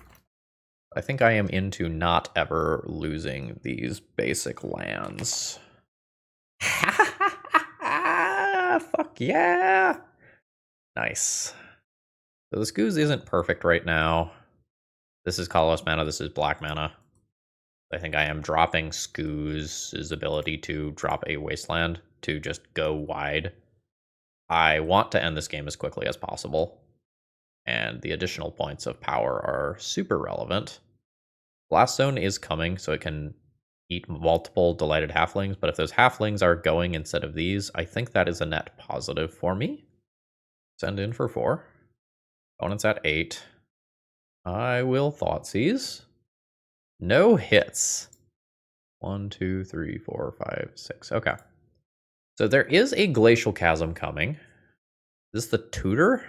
I think I am into not ever losing these basic lands. Fuck yeah! Nice. So this goose isn't perfect right now. This is colorless mana, this is black mana. I think I am dropping Skoo's ability to drop a wasteland to just go wide. I want to end this game as quickly as possible, and the additional points of power are super relevant. Blast Zone is coming, so it can eat multiple Delighted Halflings, but if those Halflings are going instead of these, I think that is a net positive for me. Send in for 4. Opponent's at 8. I will Thoughtseize. No hits. 1, 2, 3, 4, 5, 6. Okay. So there is a Glacial Chasm coming. Is this the tutor?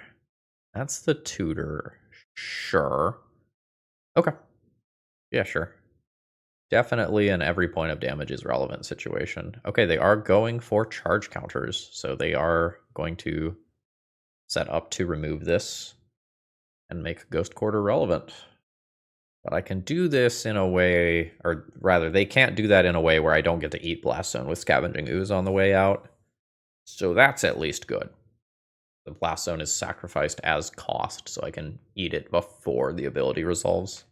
That's the tutor. Sure. Okay. Yeah, sure. Definitely an every point of damage is relevant situation. Okay, they are going for charge counters, so they are going to set up to remove this and make Ghost Quarter relevant. But I can do this in a way, or rather, they can't do that in a way where I don't get to eat Blast Zone with Scavenging Ooze on the way out. So that's at least good. The Blast Zone is sacrificed as cost, so I can eat it before the ability resolves.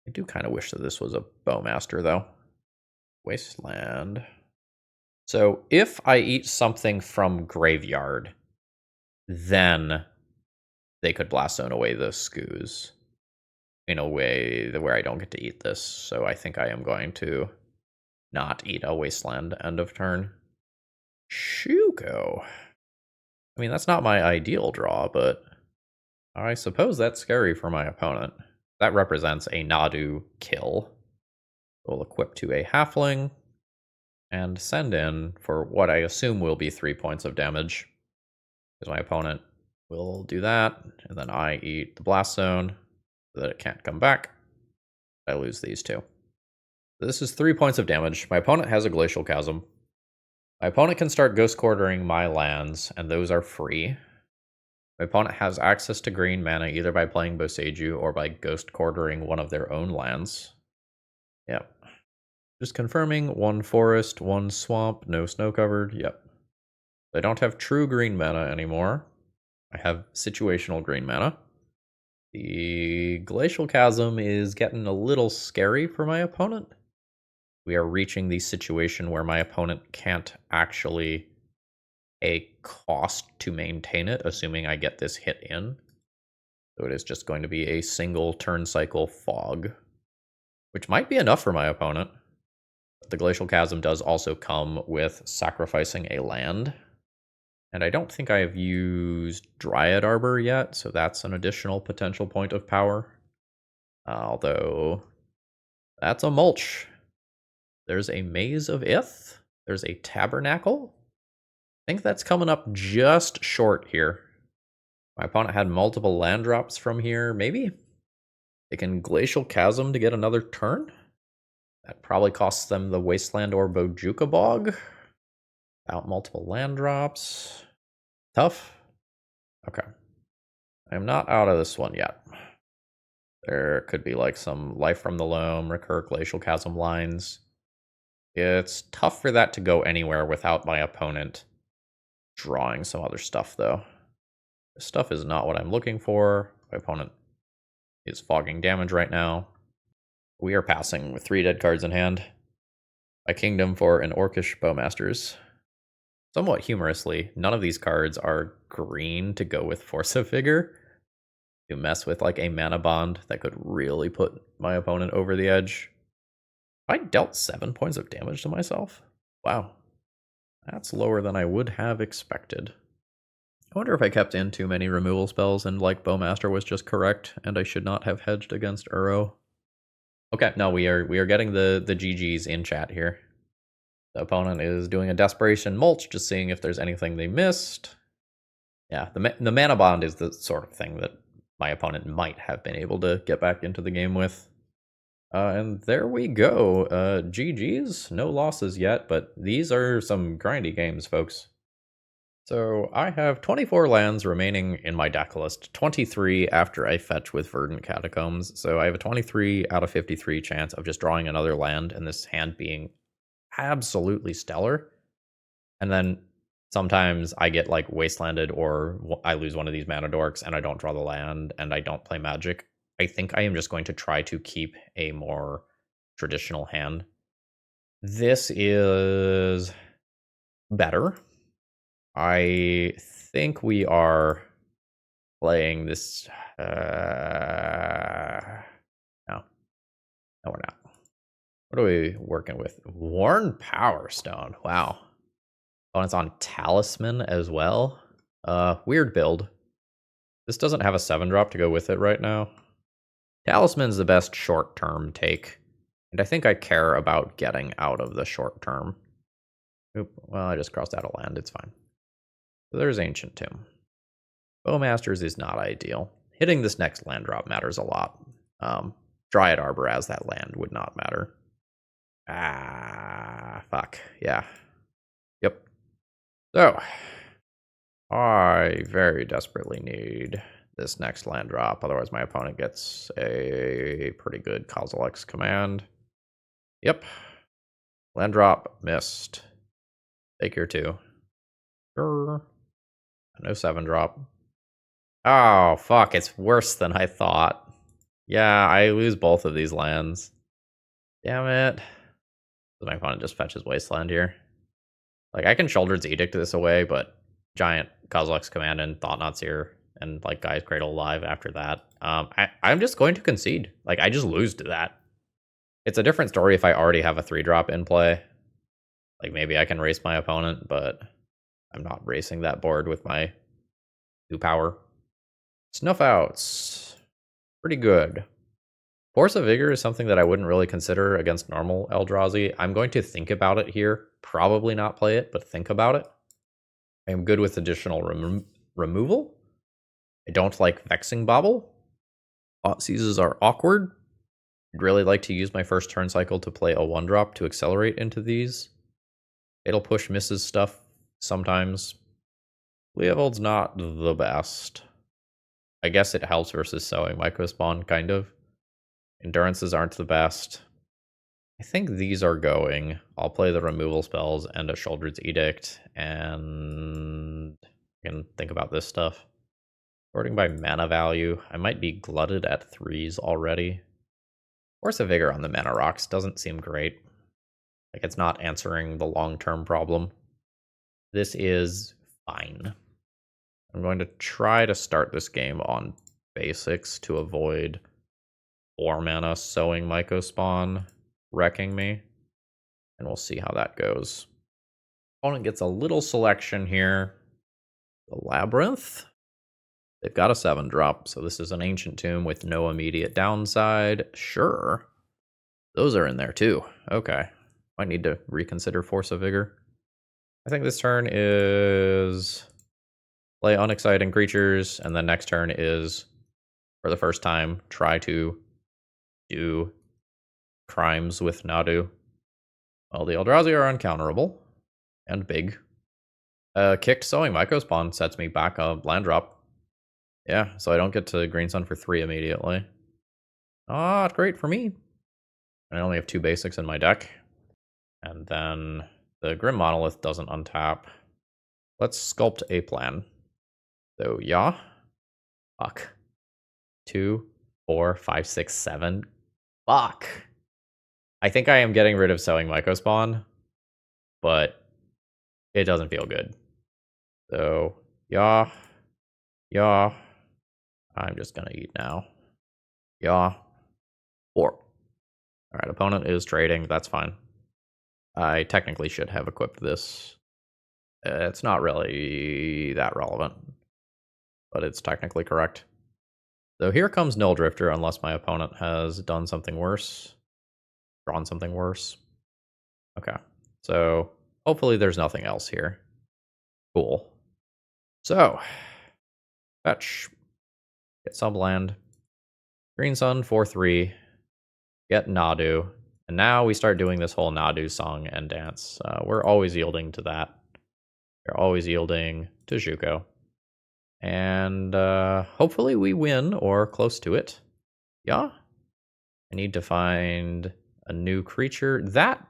I do kind of wish that this was a Bowmaster, though. Wasteland. So if I eat something from Graveyard, then they could Blast Zone away the Skoos in a way where I don't get to eat this. So I think I am going to not eat a Wasteland end of turn. Shuko. I mean, that's not my ideal draw, but I suppose that's scary for my opponent. That represents a Nadu kill. We'll equip to a Halfling and send in for what I assume will be 3 points of damage. Because my opponent will do that, and then I eat the Blast Zone so that it can't come back. I lose these 2. So this is 3 points of damage. My opponent has a Glacial Chasm. My opponent can start Ghost Quartering my lands, and those are free. My opponent has access to green mana either by playing Boseiju or by Ghost Quartering one of their own lands. Yep. Just confirming, 1 forest, 1 swamp, no snow covered. Yep. I don't have true green mana anymore. I have situational green mana. The Glacial Chasm is getting a little scary for my opponent. We are reaching the situation where my opponent can't actually a cost to maintain it, assuming I get this hit in. So it is just going to be a single turn cycle fog, which might be enough for my opponent. But the Glacial Chasm does also come with sacrificing a land. And I don't think I have used Dryad Arbor yet, so that's an additional potential point of power. Although, that's a mulch. There's a Maze of Ith. There's a Tabernacle. I think that's coming up just short here. My opponent had multiple land drops from here. Maybe they can Glacial Chasm to get another turn. That probably costs them the Wasteland or Bojuka Bog. Without multiple land drops. Tough. Okay. I'm not out of this one yet. There could be like some Life from the Loam, recur Glacial Chasm lines. It's tough for that to go anywhere without my opponent drawing some other stuff, though. This stuff is not what I'm looking for. My opponent is fogging damage right now. We are passing with 3 dead cards in hand. A Kingdom for an Orcish Bowmasters. Somewhat humorously, none of these cards are green to go with Force of Vigor. To mess with like a mana bond that could really put my opponent over the edge. I dealt 7 points of damage to myself. Wow. That's lower than I would have expected. I wonder if I kept in too many removal spells and like Bowmaster was just correct and I should not have hedged against Uro. Okay, no, we are getting the GGs in chat here. The opponent is doing a Desperation Mulch, just seeing if there's anything they missed. Yeah, the mana bond is the sort of thing that my opponent might have been able to get back into the game with. And there we go. GG's, no losses yet, but these are some grindy games, folks. So I have 24 lands remaining in my deck list, 23 after I fetch with Verdant Catacombs. So I have a 23 out of 53 chance of just drawing another land and this hand being absolutely stellar. And then sometimes I get like wastelanded or I lose one of these mana dorks and I don't draw the land and I don't play Magic. I think I am just going to try to keep a more traditional hand. This is better. I think we are playing this. No, we're not. What are we working with? Worn Power Stone. Wow. Oh, and it's on Talisman as well. Weird build. This doesn't have a 7-drop to go with it right now. Talisman's the best short-term take, and I think I care about getting out of the short-term. Oop, well, I just crossed out a land. It's fine. So there's Ancient Tomb. Bowmasters is not ideal. Hitting this next land drop matters a lot. Dryad Arbor as that land would not matter. Fuck. Yeah. Yep. So, I very desperately need this next land drop. Otherwise, my opponent gets a pretty good Kozilek's command. Yep. Land drop missed. Take your 2. No 7-drop. Oh, fuck. It's worse than I thought. Yeah, I lose both of these lands. Damn it. My opponent just fetches Wasteland here. Like, I can Shoulder's Edict this away, but giant Kozilek's command and Thought-Knot's here, and like Guy's Cradle Alive after that. I'm just going to concede. Like, I just lose to that. It's a different story if I already have a 3-drop in play. Like, maybe I can race my opponent, but I'm not racing that board with my 2 power. Snuff Outs. Pretty good. Force of Vigor is something that I wouldn't really consider against normal Eldrazi. I'm going to think about it here. Probably not play it, but think about it. I am good with additional removal. I don't like Vexing Bauble. Thought Seizes are awkward. I'd really like to use my first turn cycle to play a 1-drop to accelerate into these. It'll push misses stuff sometimes. Leovold's not the best. I guess it helps versus Sowing Microspawn, kind of. Endurances aren't the best. I think these are going. I'll play the removal spells and a Shoulder's Edict, and I can think about this stuff. Sorting by mana value. I might be glutted at 3s already. Force of Vigor on the mana rocks doesn't seem great. Like, it's not answering the long-term problem. This is fine. I'm going to try to start this game on basics to avoid 4 mana Sowing Mycospawn wrecking me. And we'll see how that goes. Opponent gets a little selection here. The Labyrinth. They've got a 7-drop, so this is an Ancient Tomb with no immediate downside. Sure. Those are in there too. Okay. Might need to reconsider Force of Vigor. I think this turn is play Unexciting Creatures, and then next turn is, for the first time, try to do crimes with Nadu. Well, the Eldrazi are uncounterable and big. Kicked Sowing Mycospawn sets me back a land drop. Yeah, so I don't get to Green Sun for 3 immediately. Not great for me. I only have 2 basics in my deck. And then the Grim Monolith doesn't untap. Let's sculpt a plan. So, yeah. Fuck. 2, 4, 5, 6, 7. Fuck. I think I am getting rid of Sowing Mycospawn, but it doesn't feel good. So, yeah. Yeah. I'm just gonna eat now. Yeah. 4. Alright, opponent is trading. That's fine. I technically should have equipped this. It's not really that relevant, but it's technically correct. So here comes Null Drifter, unless my opponent has done something worse. Drawn something worse. Okay. So hopefully there's nothing else here. Cool. So, fetch. Get subland. Green Sun, 4-3. Get Nadu. And now we start doing this whole Nadu song and dance. We're always yielding to that. We're always yielding to Juko. And hopefully we win, or close to it. Yeah? I need to find a new creature. That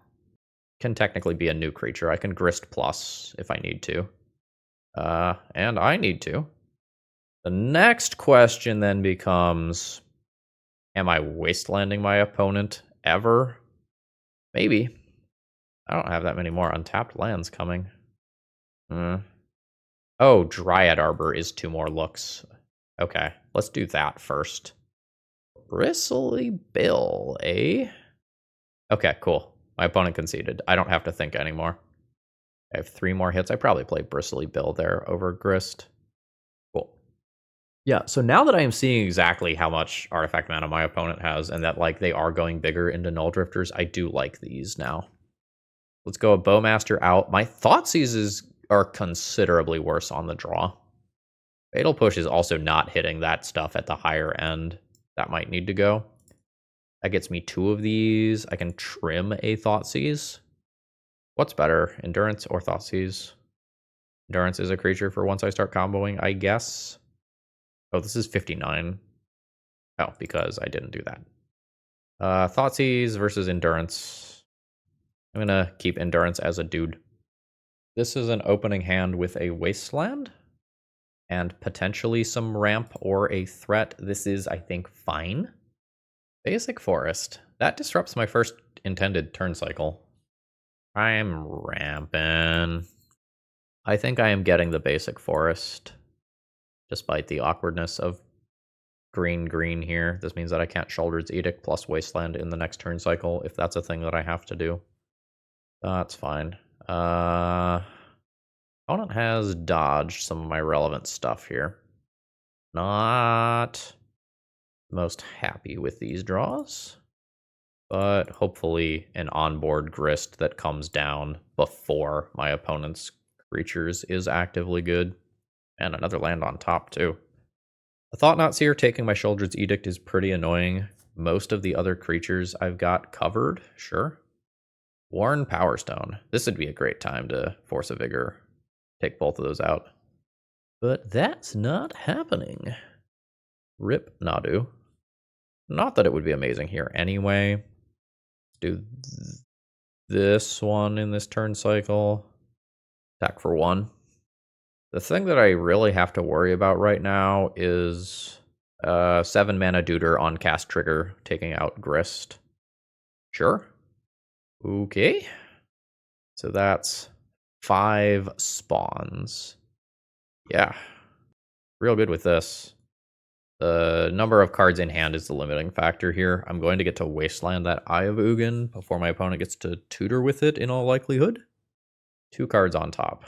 can technically be a new creature. I can Grist plus if I need to. And I need to. The next question then becomes, am I wastelanding my opponent ever? Maybe. I don't have that many more untapped lands coming. Oh, Dryad Arbor is 2 more looks. Okay, let's do that first. Bristly Bill, eh? Okay, cool. My opponent conceded. I don't have to think anymore. I have 3 more hits. I probably played Bristly Bill there over Grist. Cool. Yeah, so now that I am seeing exactly how much artifact mana my opponent has, and that like they are going bigger into Null Drifters, I do like these now. Let's go a Bowmaster out. My Thoughtseizes are considerably worse on the draw. Fatal Push is also not hitting that stuff at the higher end. That might need to go. That gets me 2 of these. I can trim a Thoughtseize. What's better, Endurance or Thoughtseize? Endurance is a creature for once I start comboing, I guess. Oh, this is 59. Oh, because I didn't do that. Thoughtseize versus Endurance. I'm gonna keep Endurance as a dude. This is an opening hand with a Wasteland and potentially some ramp or a threat. This is, I think, fine. Basic Forest. That disrupts my first intended turn cycle. I'm ramping. I think I am getting the Basic Forest, despite the awkwardness of green here. This means that I can't Shoulder's Edict plus Wasteland in the next turn cycle, if that's a thing that I have to do. That's fine. Opponent has dodged some of my relevant stuff here. Not most happy with these draws, but hopefully an onboard Grist that comes down before my opponent's creatures is actively good. And another land on top, too. A Thought-Knot Seer taking my Shoulder's Edict is pretty annoying. Most of the other creatures I've got covered, sure. Worn Power Stone. This would be a great time to Force of Vigor. Take both of those out. But that's not happening. Rip Nadu. Not that it would be amazing here anyway. Do this one in this turn cycle. Attack for 1. The thing that I really have to worry about right now is 7 mana Duder on cast trigger, taking out Grist. Sure. Okay. So that's 5 spawns. Yeah. Real good with this. The number of cards in hand is the limiting factor here. I'm going to get to Wasteland that Eye of Ugin before my opponent gets to tutor with it in all likelihood. 2 cards on top.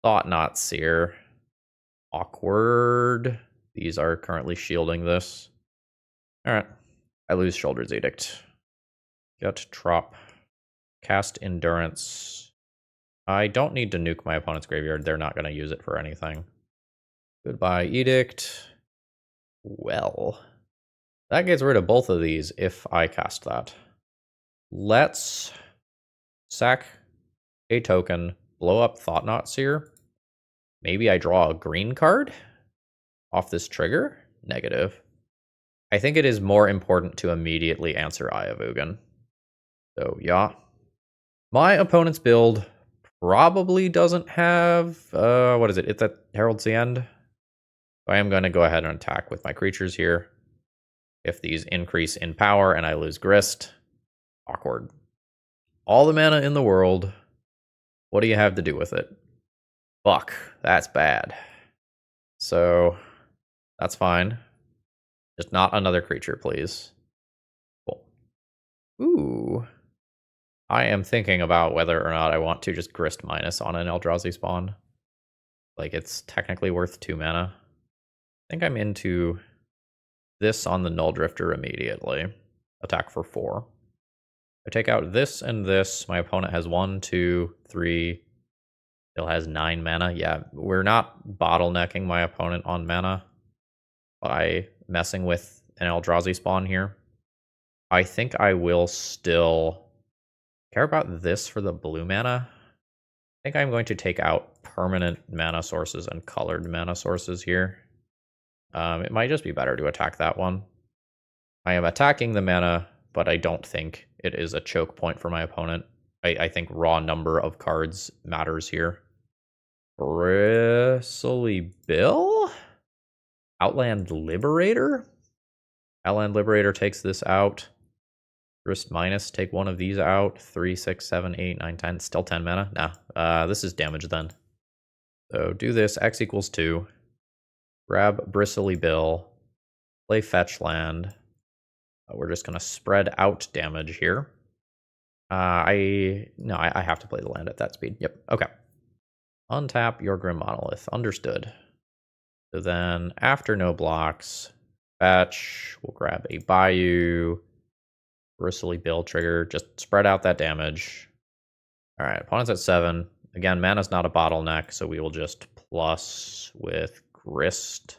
Thought-Knot Seer. Awkward. These are currently shielding this. Alright. I lose Shoulder's Edict. Get Trop. Cast Endurance. I don't need to nuke my opponent's graveyard. They're not going to use it for anything. Goodbye, Edict. Well, that gets rid of both of these if I cast that. Let's sack a token, blow up Thought-Knot Seer. Maybe I draw a green card off this trigger? Negative. I think it is more important to immediately answer Eye of Ugin. So, yeah. My opponent's build probably doesn't have, what is it? It's at Herald's the End. I am going to go ahead and attack with my creatures here. If these increase in power and I lose Grist, awkward. All the mana in the world. What do you have to do with it? Fuck, that's bad. So, that's fine. Just not another creature, please. Cool. Ooh. I am thinking about whether or not I want to just Grist minus on an Eldrazi spawn. Like, it's technically worth 2 mana. I think I'm into this on the Null Drifter immediately. Attack for 4. I take out this and this. My opponent has 1, 2, 3. Still has 9 mana. Yeah, we're not bottlenecking my opponent on mana by messing with an Eldrazi spawn here. I think I will still care about this for the blue mana. I think I'm going to take out permanent mana sources and colored mana sources here. It might just be better to attack that one. I am attacking the mana, but I don't think it is a choke point for my opponent. I think raw number of cards matters here. Bristly Bill? Outland Liberator? Outland Liberator takes this out. Grist minus, take one of these out. 3, 6, 7, 8, 9, 10. Still 10 mana? Nah. This is damage then. So do this. X equals 2. Grab Bristly Bill. Play fetch land. We're just going to spread out damage here. I have to play the land at that speed. Yep. Okay. Untap your Grim Monolith. Understood. So then after no blocks, fetch. We'll grab a Bayou. Bristly Bill trigger. Just spread out that damage. All right. Opponent's at 7. Again, mana's not a bottleneck, so we will just plus with Grist.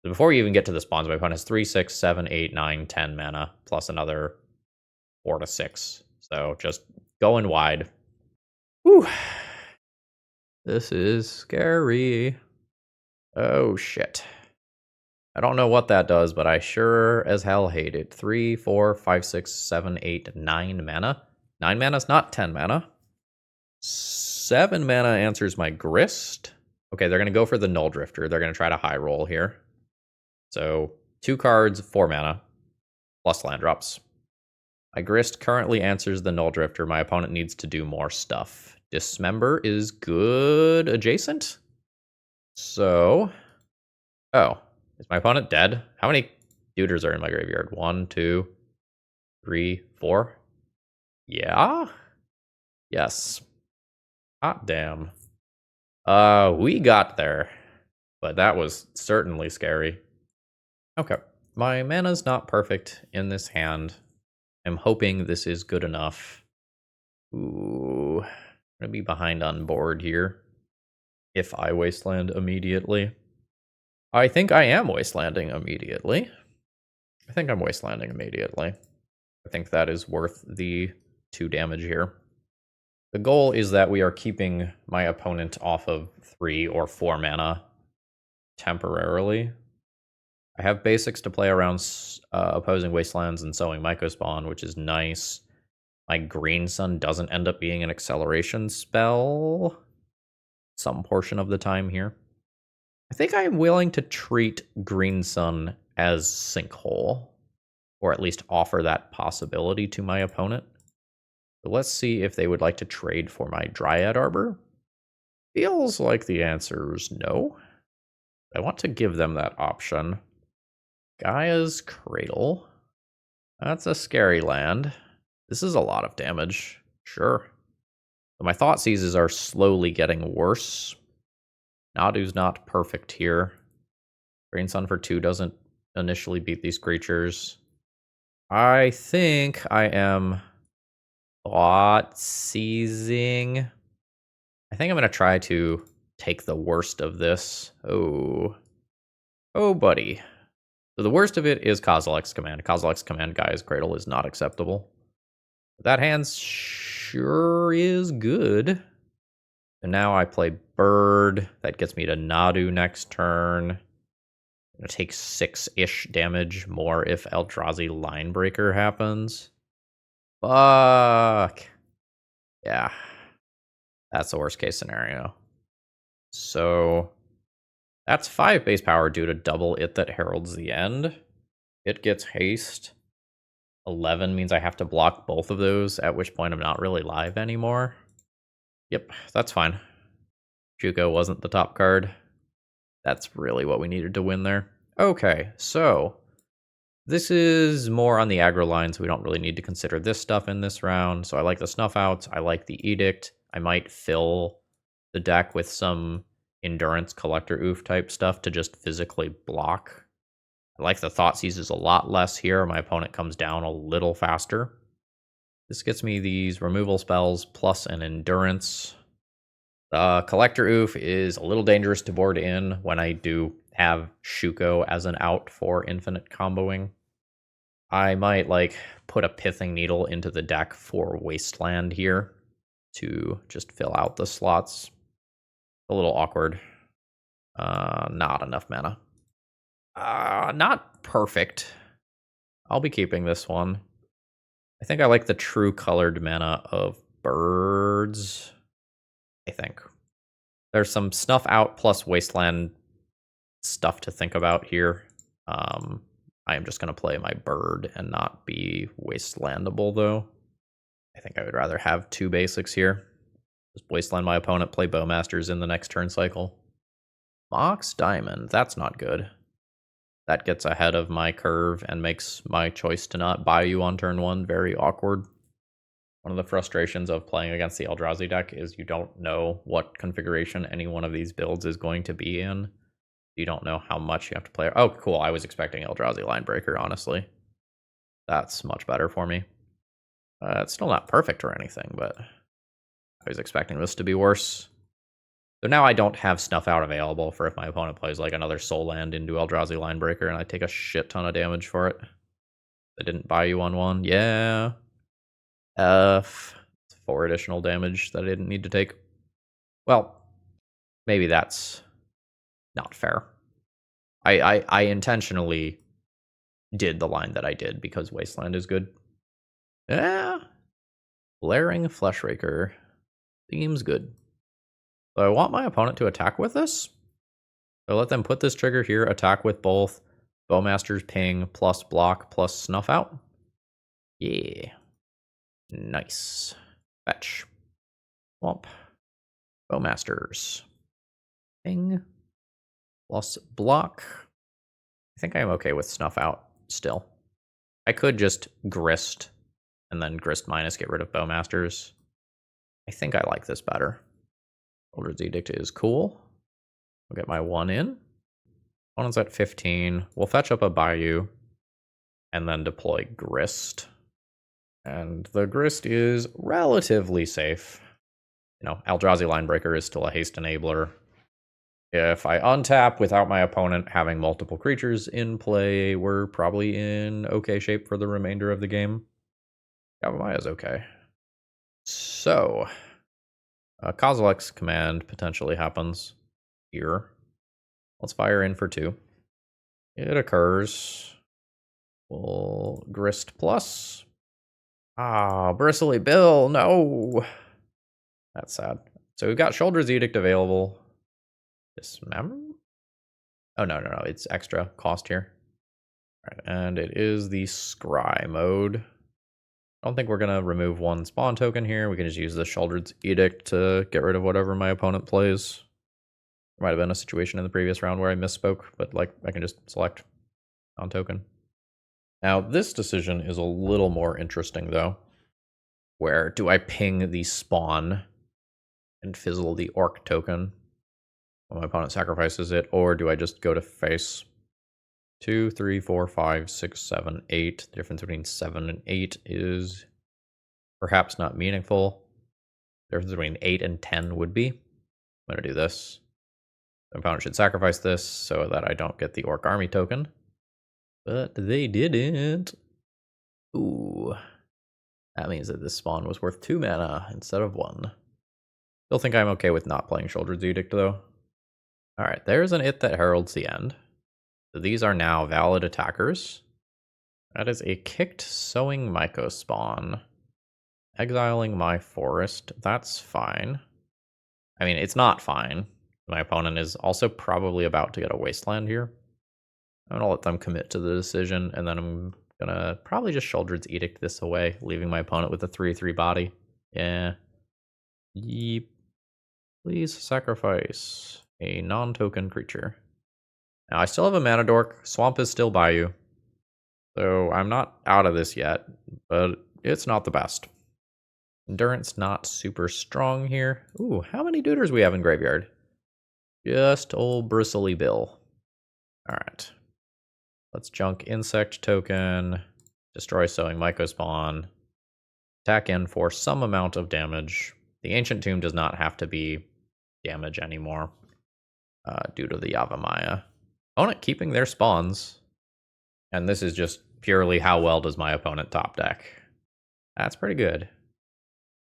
So before you even get to the spawns, my opponent has 3, 6, 7, 8, 9, 10 mana, plus another 4 to 6. So just going wide. Whew. This is scary. Oh, shit. I don't know what that does, but I sure as hell hate it. 3, 4, 5, 6, 7, 8, 9 mana. 9 mana is not 10 mana. 7 mana answers my Grist. Okay, they're going to go for the Null Drifter. They're going to try to high roll here. So 2 cards, 4 mana, plus land drops. My Grist currently answers the Null Drifter. My opponent needs to do more stuff. Dismember is good adjacent. So, oh, is my opponent dead? How many Duders are in my graveyard? 1, 2, 3, 4. Yeah? Yes. Hot damn. We got there. But that was certainly scary. Okay. My mana's not perfect in this hand. I'm hoping this is good enough. Ooh. I'm gonna be behind on board here. If I wasteland immediately. I think I am wastelanding immediately. I think I'm wastelanding immediately. I think that is worth the 2 damage here. The goal is that we are keeping my opponent off of 3 or 4 mana temporarily. I have basics to play around opposing wastelands and sowing Mycospawn, which is nice. My Green Sun doesn't end up being an acceleration spell some portion of the time here. I think I am willing to treat Green Sun as Sinkhole, or at least offer that possibility to my opponent. So let's see if they would like to trade for my Dryad Arbor. Feels like the answer is no. I want to give them that option. Gaia's Cradle. That's a scary land. This is a lot of damage. Sure. But my Thought Seizes are slowly getting worse. Nadu's not perfect here. Green Sun for 2 doesn't initially beat these creatures. I think I am Thought Seizing. I think I'm going to try to take the worst of this. Oh, buddy. So the worst of it is Kozilek's Command. Kozilek's Command Gaia's Cradle is not acceptable. That hand sure is good. And now I play Bird. That gets me to Nadu next turn. I'm going to take 6-ish damage more if Eldrazi Linebreaker happens. Fuck. Yeah. That's the worst case scenario. So That's 5 base power due to double It That Heralds the End. It gets haste. 11 means I have to block both of those, at which point I'm not really live anymore. Yep, that's fine. Juko wasn't the top card. That's really what we needed to win there. Okay, so this is more on the aggro line, so we don't really need to consider this stuff in this round. So I like the Snuff Outs. I like the Edict. I might fill the deck with some Endurance Collector Oof type stuff to just physically block. I like the Thought Seizes a lot less here. My opponent comes down a little faster. This gets me these removal spells plus an Endurance. The Collector Oof is a little dangerous to board in when I do have Shuko as an out for infinite comboing. I might like put a Pithing Needle into the deck for Wasteland here to just fill out the slots. A little awkward. Not enough mana. Not perfect. I'll be keeping this one. I think I like the true colored mana of birds. I think. There's some Snuff Out plus Wasteland stuff to think about here. I am just going to play my bird and not be Wastelandable, though. I think I would rather have 2 basics here. Just Wasteland my opponent, play Bowmasters in the next turn cycle. Mox Diamond, that's not good. That gets ahead of my curve and makes my choice to not buy you on turn 1 very awkward. One of the frustrations of playing against the Eldrazi deck is you don't know what configuration any one of these builds is going to be in. You don't know how much you have to play. Oh, cool. I was expecting Eldrazi Linebreaker, honestly. That's much better for me. It's still not perfect or anything, but I was expecting this to be worse. So now I don't have Snuff Out available for if my opponent plays like another Soul Land into Eldrazi Linebreaker and I take a shit ton of damage for it. I didn't buy you on 1. Yeah. It's 4 additional damage that I didn't need to take. Well, maybe that's not fair. I intentionally did the line that I did because Wasteland is good. Yeah. Blaring Fleshraker seems good. So I want my opponent to attack with this. So let them put this trigger here, attack with both Bowmaster's Ping plus block plus Snuff Out. Yeah. Nice. Fetch. Swamp. Bowmasters. Ping. Plus block. I think I'm okay with Snuff Out still. I could just Grist and then Grist minus get rid of Bowmasters. I think I like this better. Elder's Edict is cool. I'll get my 1 in. Opponent's at 15. We'll fetch up a Bayou and then deploy Grist. And the Grist is relatively safe. You know, Eldrazi Linebreaker is still a haste enabler. If I untap without my opponent having multiple creatures in play, we're probably in okay shape for the remainder of the game. Yavamaya's okay. So, Kozilek's command potentially happens here. Let's fire in for 2. It occurs. We'll Grist plus. Bristly Bill, no! That's sad. So we've got Shoulder's Edict available. Dismember? Oh, no, it's extra cost here. All right, and it is the Scry mode. I don't think we're going to remove 1 spawn token here. We can just use the Shoulder's Edict to get rid of whatever my opponent plays. There might have been a situation in the previous round where I misspoke, but like I can just select spawn token. Now, this decision is a little more interesting, though. Where do I ping the spawn and fizzle the orc token when my opponent sacrifices it, or do I just go to face? 2, 3, 4, 5, 6, 7, 8. The difference between 7 and 8 is perhaps not meaningful. The difference between 8 and 10 would be. I'm going to do this. My opponent should sacrifice this so that I don't get the orc army token. But they didn't. Ooh. That means that this spawn was worth 2 mana instead of 1. Still think I'm okay with not playing Shoulder's Edict, though. Alright, there's an It That Heralds the End. So these are now valid attackers. That is a kicked Sowing Myco spawn. Exiling my forest. That's fine. I mean, it's not fine. My opponent is also probably about to get a wasteland here. I'm gonna let them commit to the decision, and then I'm gonna probably just Sheoldred's Edict this away, leaving my opponent with a 3/3 body. Yeah. Yeep. Please sacrifice a non-token creature. Now, I still have a mana dork. Swamp is still by you. So I'm not out of this yet, but it's not the best. Endurance not super strong here. Ooh, how many duders we have in graveyard? Just old Bristly Bill. Alright. Let's junk insect token, destroy sowing mycospawn, attack in for some amount of damage. The Ancient Tomb does not have to be damage anymore due to the Yavimaya. Opponent keeping their spawns. And this is just purely how well does my opponent top deck. That's pretty good.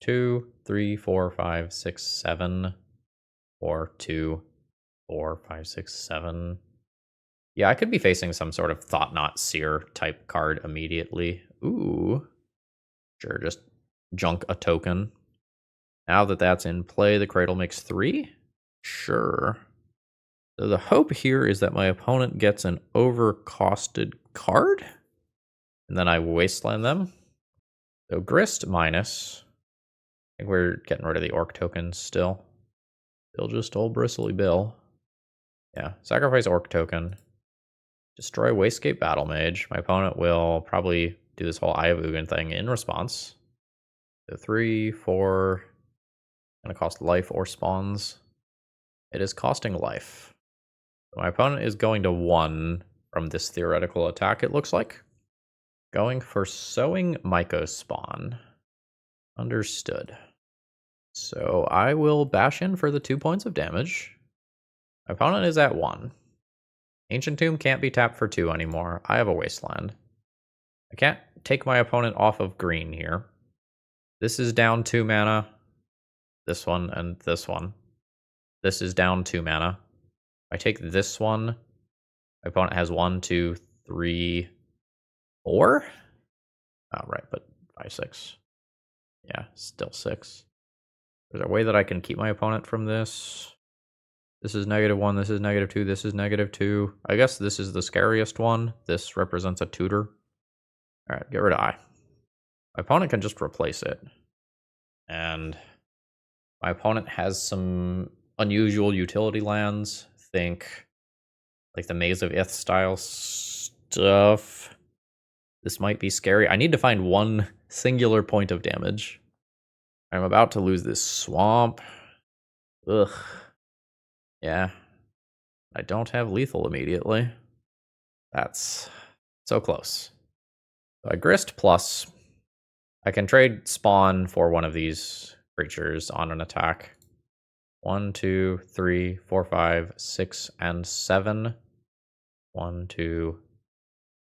2, 3, 4, 5, 6, 7. Or 2, 4, 5, 6, 7. Yeah, I could be facing some sort of Thought Knot Seer type card immediately. Ooh. Sure, just junk a token. Now that that's in play, the Cradle makes 3? Sure. So the hope here is that my opponent gets an overcosted card, and then I wasteland them. So Grist minus. I think we're getting rid of the Orc tokens still. Still just old Bristly Bill. Yeah, sacrifice Orc token. Destroy Wastegate Battle Mage. My opponent will probably do this whole Eye of Ugin thing in response. So 3, 4. Gonna cost life or spawns. It is costing life. So my opponent is going to 1 from this theoretical attack, it looks like. Going for Sowing Mycospawn. Understood. So I will bash in for the 2 points of damage. My opponent is at 1. Ancient Tomb can't be tapped for 2 anymore. I have a Wasteland. I can't take my opponent off of green here. This is down 2 mana. This one and this one. This is down 2 mana. If I take this one, my opponent has 1, 2, 3, 4? Oh, right, but 5, 6. Yeah, still 6. There's a way that I can keep my opponent from this. This is -1, this is -2, this is -2. I guess this is the scariest one. This represents a tutor. Alright, get rid of I. My opponent can just replace it. And my opponent has some unusual utility lands. Think like the Maze of Ith style stuff. This might be scary. I need to find 1 singular point of damage. I'm about to lose this swamp. Ugh. Yeah. I don't have lethal immediately. That's so close. So I Grist plus. I can trade spawn for one of these creatures on an attack. 1, 2, 3, 4, 5, 6, and 7. 1, 2,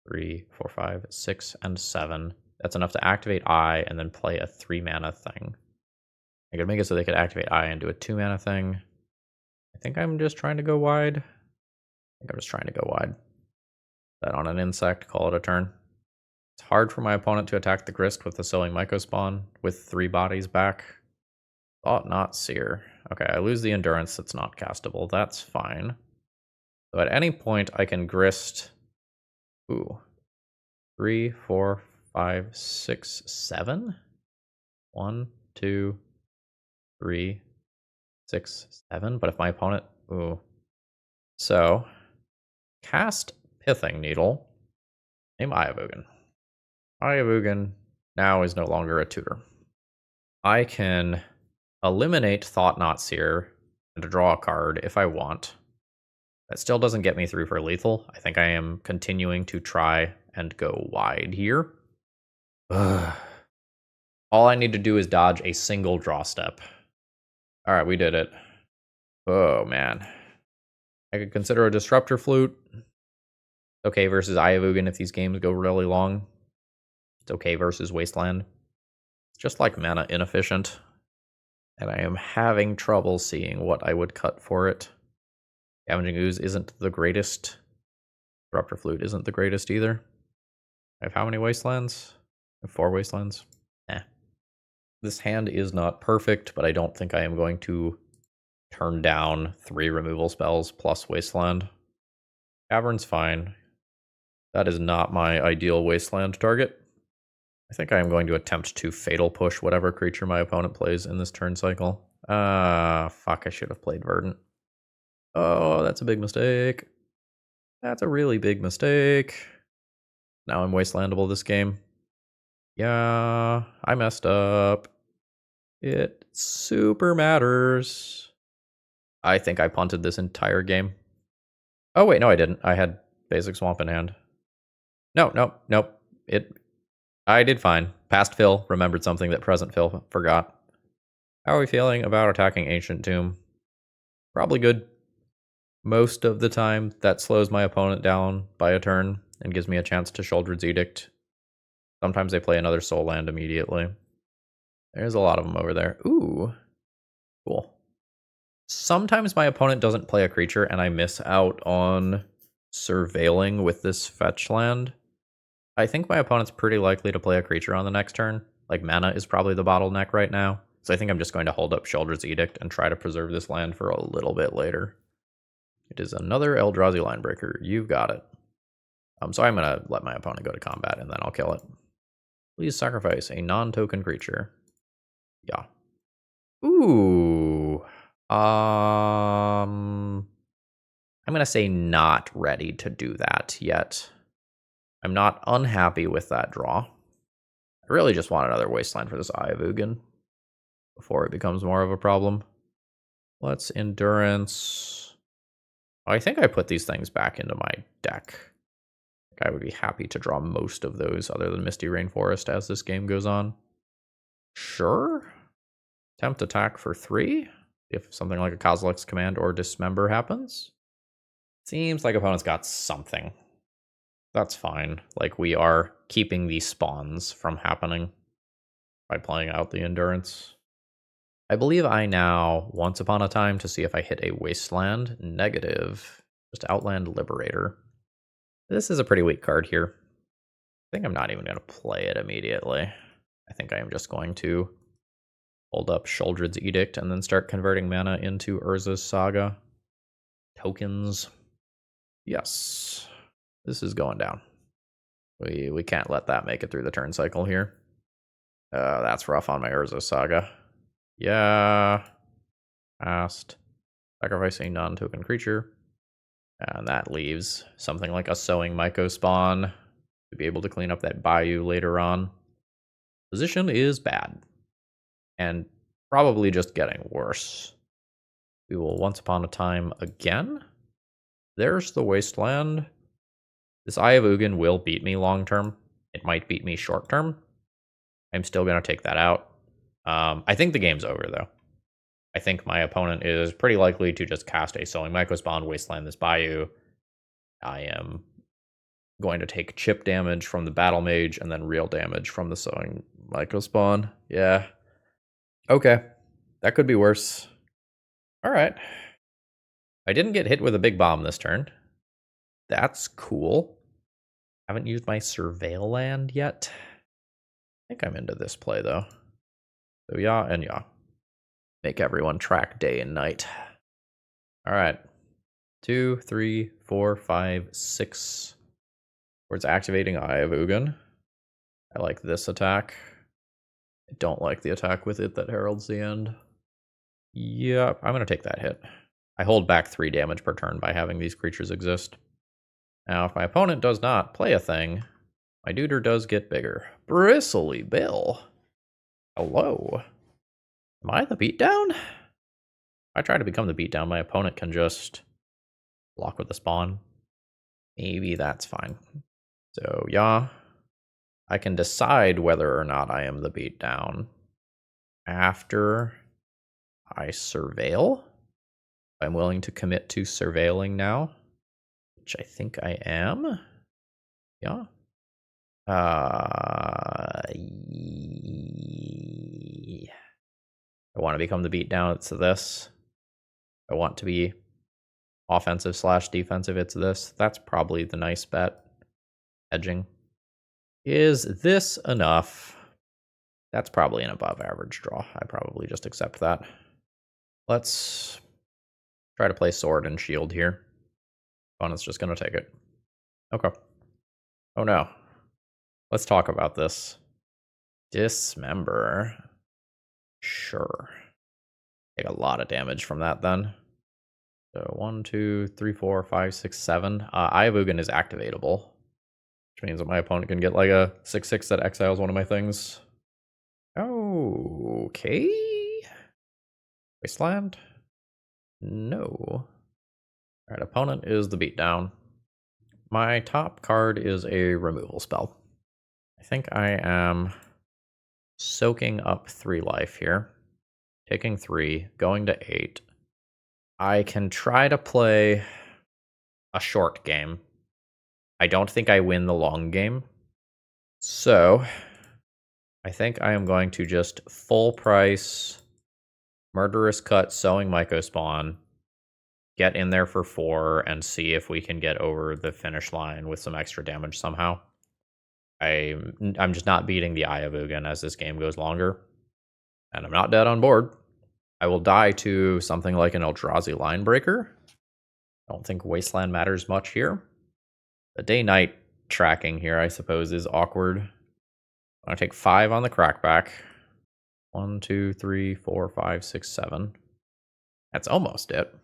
3, 4, 5, 6, and 7. That's enough to activate I and then play a 3 mana thing. I could make it so they could activate I and do a 2 mana thing. I think I'm just trying to go wide. I think I'm just trying to go wide. That on an insect, call it a turn. It's hard for my opponent to attack the Grist with the Sowing Mycospawn with 3 bodies back. Thought Knot Seer. Okay, I lose the endurance that's not castable. That's fine. So at any point, I can Grist. Ooh. 3, 4, 5, 6, 7? 1, 2, 3, 6, 7. But if my opponent. Ooh. So, cast Pithing Needle. Name Eye of Ugin. Eye of Ugin now is no longer a tutor. I can eliminate Thought Knot Seer and draw a card if I want. That still doesn't get me through for lethal. I think I am continuing to try and go wide here. Ugh. All I need to do is dodge a single draw step. Alright, we did it. Oh, man. I could consider a Disruptor Flute. Okay versus Eye of Ugin if these games go really long. It's okay versus Wasteland. It's just like mana inefficient. And I am having trouble seeing what I would cut for it. Scavenging Ooze isn't the greatest. Disruptor Flute isn't the greatest either. I have how many Wastelands? I have 4 Wastelands. Eh. This hand is not perfect, but I don't think I am going to turn down 3 removal spells plus Wasteland. Cavern's fine. That is not my ideal Wasteland target. I think I am going to attempt to Fatal Push whatever creature my opponent plays in this turn cycle. Fuck, I should have played Verdant. Oh, that's a big mistake. That's a really big mistake. Now I'm Wastelandable this game. Yeah, I messed up. It super matters. I think I punted this entire game. Oh, wait, no, I didn't. I had Basic Swamp in hand. No, nope. I did fine. Past Phil remembered something that present Phil forgot. How are we feeling about attacking Ancient Tomb? Probably good. Most of the time, that slows my opponent down by a turn and gives me a chance to Sheoldred's Edict. Sometimes they play another Soul Land immediately. There's a lot of them over there. Ooh, cool. Sometimes my opponent doesn't play a creature and I miss out on surveilling with this fetch land. I think my opponent's pretty likely to play a creature on the next turn. Like, mana is probably the bottleneck right now. So I think I'm just going to hold up Sheoldred's Edict and try to preserve this land for a little bit later. It is another Eldrazi Linebreaker. You've got it. So I'm going to let my opponent go to combat and then I'll kill it. Please sacrifice a non-token creature. Yeah. Ooh. I'm going to say not ready to do that yet. I'm not unhappy with that draw. I really just want another Wasteland for this Eye of Ugin before it becomes more of a problem. Let's Endurance. Oh, I think I put these things back into my deck. I would be happy to draw most of those other than Misty Rainforest as this game goes on. Sure. Attempt attack for 3 if something like a Kozilek's Command or Dismember happens. Seems like opponent's got something. That's fine. Like, we are keeping the spawns from happening by playing out the Endurance. I believe I now, once upon a time, to see if I hit a Wasteland, negative, just Outland Liberator. This is a pretty weak card here. I think I'm not even going to play it immediately. I think I am just going to hold up Sheoldred's Edict and then start converting mana into Urza's Saga. Tokens. Yes. This is going down. We can't let that make it through the turn cycle here. That's rough on my Urza's Saga. Yeah. Passed. Sacrifice a non-token creature. And that leaves something like a Sowing Myco spawn to be able to clean up that Bayou later on. Position is bad. And probably just getting worse. We will once upon a time again. There's the Wasteland. This Eye of Ugin will beat me long term. It might beat me short term. I'm still going to take that out. I think the game's over, though. I think my opponent is pretty likely to just cast a Sowing Myco spawn, Wasteland this Bayou. I am going to take chip damage from the Battle Mage and then real damage from the Sowing Myco spawn. Yeah. Okay. That could be worse. All right. I didn't get hit with a big bomb this turn. That's cool. Haven't used my Surveil land yet. I think I'm into this play, though. So yeah and yeah. Make everyone track day and night. All right. 2, 3, 4, 5, 6. Towards activating Eye of Ugin. I like this attack. I don't like the attack with it that heralds the end. Yep, I'm going to take that hit. I hold back 3 damage per turn by having these creatures exist. Now, if my opponent does not play a thing, my duder does get bigger. Bristly Bill. Hello. Am I the beatdown? If I try to become the beatdown, my opponent can just block with the spawn. Maybe that's fine. So, yeah. I can decide whether or not I am the beatdown after I surveil. I'm willing to commit to surveilling now, which I think I am. Yeah. I want to become the beatdown. It's this. I want to be offensive / defensive. It's this. That's probably the nice bet. Edging. Is this enough? That's probably an above average draw. I probably just accept that. Let's Try to play sword and shield here. Opponent's just going to take it. Okay. Oh no. Let's talk about this. Dismember. Sure. Take a lot of damage from that then. So 1, 2, 3, 4, 5, 6, 7. Eye of Ugin is activatable, which means that my opponent can get like a 6/6 that exiles one of my things. Okay. Wasteland? No. Alright, opponent is the beatdown. My top card is a removal spell. I think I am soaking up 3 life here. Taking 3, going to 8. I can try to play a short game. I don't think I win the long game. So, I think I am going to just full price Murderous Cut, Sowing Mycospawn, get in there for 4, and see if we can get over the finish line with some extra damage somehow. I'm just not beating the Eye of Ugin as this game goes longer. And I'm not dead on board. I will die to something like an Eldrazi Linebreaker. I don't think Wasteland matters much here. The day-night tracking here, I suppose, is awkward. I'm going to take 5 on the crackback. 1, 2, 3, 4, 5, 6, 7. That's almost it.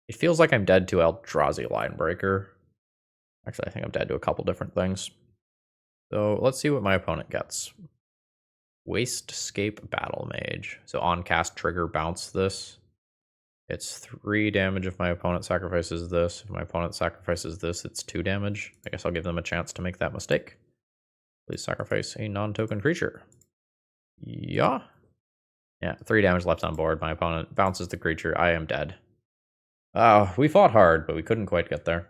It feels like I'm dead to Eldrazi Linebreaker. Actually, I think I'm dead to a couple different things. So let's see what my opponent gets. Wastscape Battle Mage. So on cast trigger, bounce this. It's 3 damage if my opponent sacrifices this. If my opponent sacrifices this, it's 2 damage. I guess I'll give them a chance to make that mistake. Please sacrifice a non-token creature. Yeah. Yeah, 3 damage left on board. My opponent bounces the creature. I am dead. Oh, we fought hard, but we couldn't quite get there.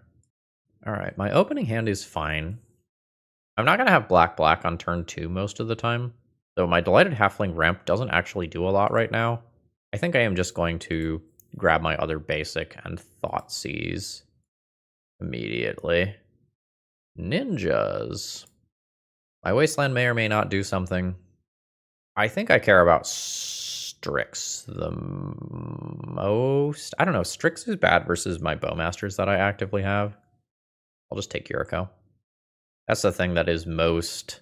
Alright, my opening hand is fine. I'm not going to have black on turn 2 most of the time. So my Delighted Halfling ramp doesn't actually do a lot right now. I think I am just going to grab my other basic and Thoughtseize immediately. Ninjas. My Wasteland may or may not do something. I think I care about Strix the most. I don't know. Strix is bad versus my Bowmasters that I actively have. I'll just take Yuriko. That's the thing that is most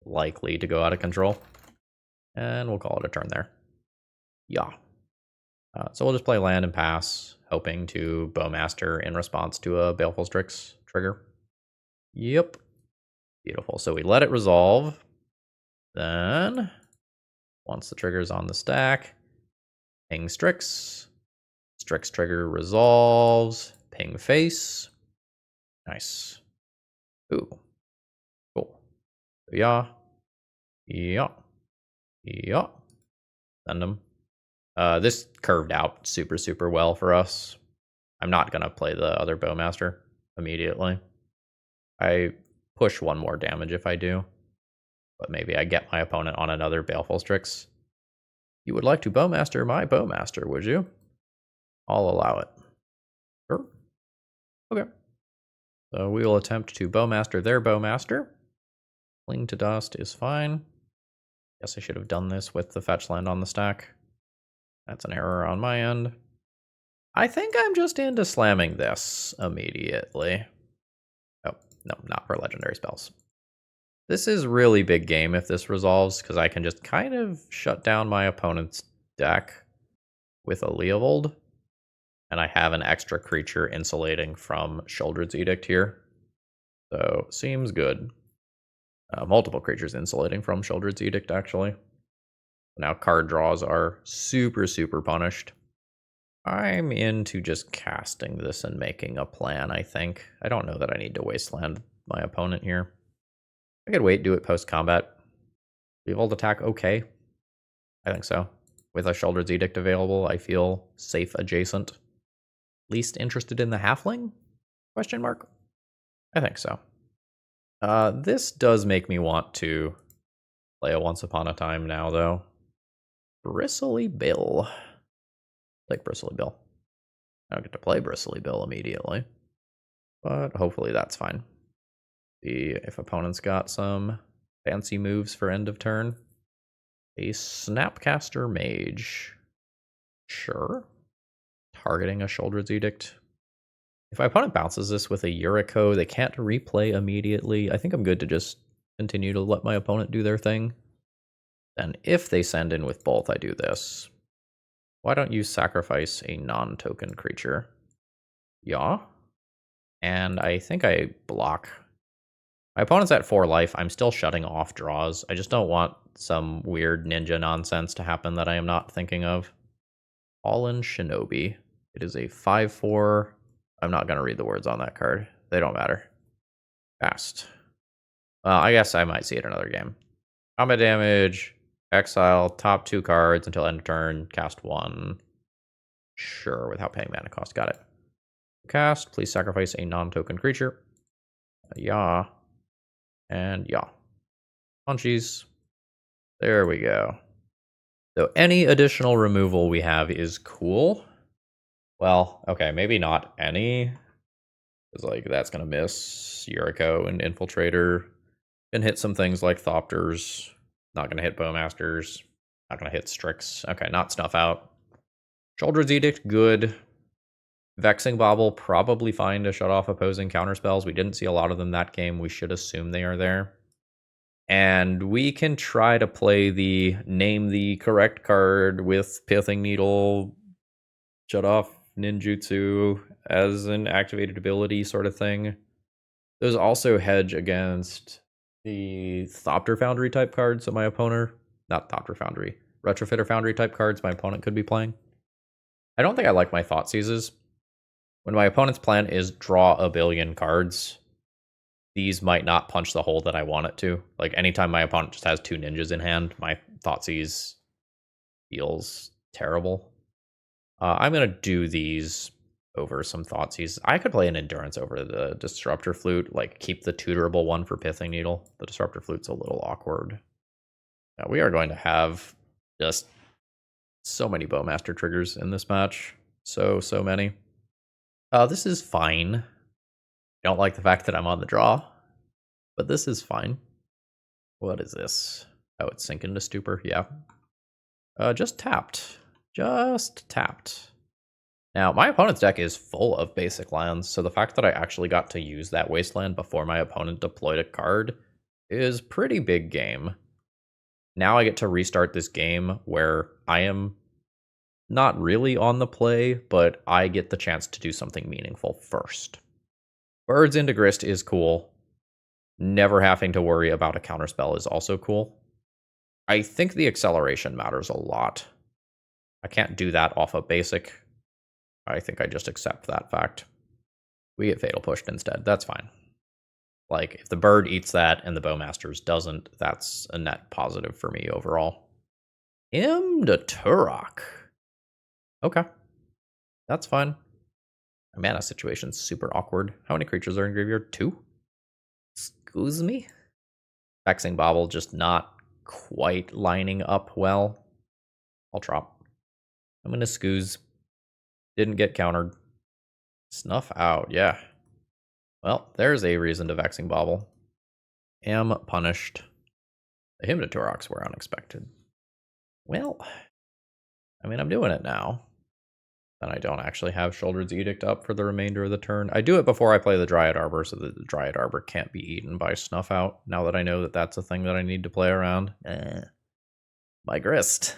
likely to go out of control. And we'll call it a turn there. Yeah. So we'll just play land and pass, hoping to Bowmaster in response to a Baleful Strix trigger. Yep. Beautiful. So we let it resolve. Then, once the trigger's on the stack, ping Strix. Strix trigger resolves. Ping face. Nice. Ooh. Cool. Yeah. Yeah. Yeah. Send them. This curved out super well for us. I'm not going to play the other Bowmaster immediately. I push 1 more damage if I do. But maybe I get my opponent on another Baleful Strix. You would like to Bowmaster my Bowmaster, would you? I'll allow it. Sure. Okay. So we will attempt to Bowmaster their Bowmaster. Cling to Dust is fine. Guess I should have done this with the fetch land on the stack. That's an error on my end. I think I'm just into slamming this immediately. Oh, no, not for legendary spells. This is really big game if this resolves, because I can just kind of shut down my opponent's deck with a Leovold. And I have an extra creature insulating from Sheoldred's Edict here. So, seems good. Multiple creatures insulating from Sheoldred's Edict, actually. Now card draws are super punished. I'm into just casting this and making a plan, I think. I don't know that I need to wasteland my opponent here. I could wait, do it post-combat. Leovold attack okay? I think so. With a Sheoldred's Edict available, I feel safe adjacent. Least interested in the Halfling? Question mark? I think so. This does make me want to play a Once Upon a Time now, though. Bristly Bill. Like Bristly Bill. I don't get to play Bristly Bill immediately. But hopefully that's fine. See if opponent's got some fancy moves for end of turn. A Snapcaster Mage. Sure. targeting a Shoulder's Edict. If my opponent bounces this with a Yuriko, they can't replay immediately. I think I'm good to just continue to let my opponent do their thing. Then if they send in with both, I do this. Why don't you sacrifice a non-token creature? Yeah. And I think I block. My opponent's at 4 life. I'm still shutting off draws. I just don't want some weird ninja nonsense to happen that I am not thinking of. Fallen Shinobi. It is a 5/4. I'm not going to read the words on that card. They don't matter. Fast. Well, I guess I might see it another game. Combat damage. Exile top 2 cards until end of turn. Cast 1. Sure, without paying mana cost. Got it. Cast. Please sacrifice a non-token creature. Yeah. And yeah. Punchies. There we go. So any additional removal we have is cool. Well, okay, maybe not any. Because, like, that's going to miss Yuriko and Infiltrator. Can hit some things like Thopters. Not going to hit Bowmasters. Not going to hit Strix. Okay, not Snuff Out. Shoulder's Edict, good. Vexing Bauble, probably fine to shut off opposing counterspells. We didn't see a lot of them that game. We should assume they are there. And we can try to play the name the correct card with Pithing Needle, shut off ninjutsu as an activated ability sort of thing. Those also hedge against the Thopter Foundry type cards that my opponent, not Thopter Foundry, Retrofitter Foundry type cards my opponent could be playing. I don't think I like my Thought Seizes. When my opponent's plan is draw a billion cards, these might not punch the hole that I want it to. Like, anytime my opponent just has 2 ninjas in hand, my Thoughtseize feels terrible. I'm going to do these over some Thoughtseize. I could play an Endurance over the Disruptor Flute, like keep the tutorable one for Pithing Needle. The Disruptor Flute's a little awkward. Now, we are going to have just so many Bowmaster triggers in this match. So many. This is fine. Don't like the fact that I'm on the draw, but this is fine. What is this? Oh, it's Sink into Stupor. Yeah. Just tapped. Just tapped. Now, my opponent's deck is full of basic lands, so the fact that I actually got to use that Wasteland before my opponent deployed a card is pretty big game. Now I get to restart this game where I am not really on the play, but I get the chance to do something meaningful first. Birds into Grist is cool. Never having to worry about a counterspell is also cool. I think the acceleration matters a lot. I can't do that off a basic. I think I just accept that fact. We get Fatal Pushed instead. That's fine. Like, if the bird eats that and the Bowmasters doesn't, that's a net positive for me overall. To Turok. Okay. That's fine. My mana situation's super awkward. How many creatures are in graveyard? 2? Excuse me? Vexing Bauble just not quite lining up well. I'll drop. I'm gonna Scooze. Didn't get countered. Snuff Out, yeah. Well, there's a reason to Vexing Bauble. Am punished. The Hymn to Toroks were unexpected. Well, I mean, I'm doing it now. And I don't actually have Shoulder's Edict up for the remainder of the turn. I do it before I play the Dryad Arbor so that the Dryad Arbor can't be eaten by Snuff Out, now that I know that that's a thing that I need to play around. My Grist.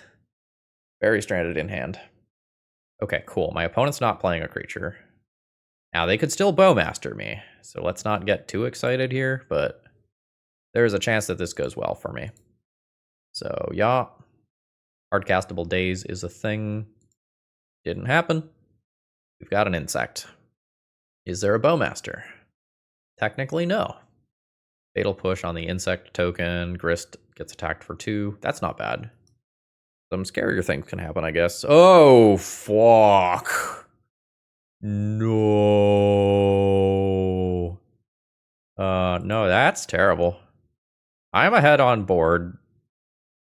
Very stranded in hand. Okay, cool. My opponent's not playing a creature. Now, they could still Bowmaster me, so let's not get too excited here, but there's a chance that this goes well for me. So, yeah. Hardcastable Daze is a thing. Didn't happen. We've got an insect. Is there a Bowmaster? Technically, no. Fatal Push on the insect token. Grist gets attacked for 2. That's not bad. Some scarier things can happen, I guess. Oh, fuck. No. No, that's terrible. I'm ahead on board.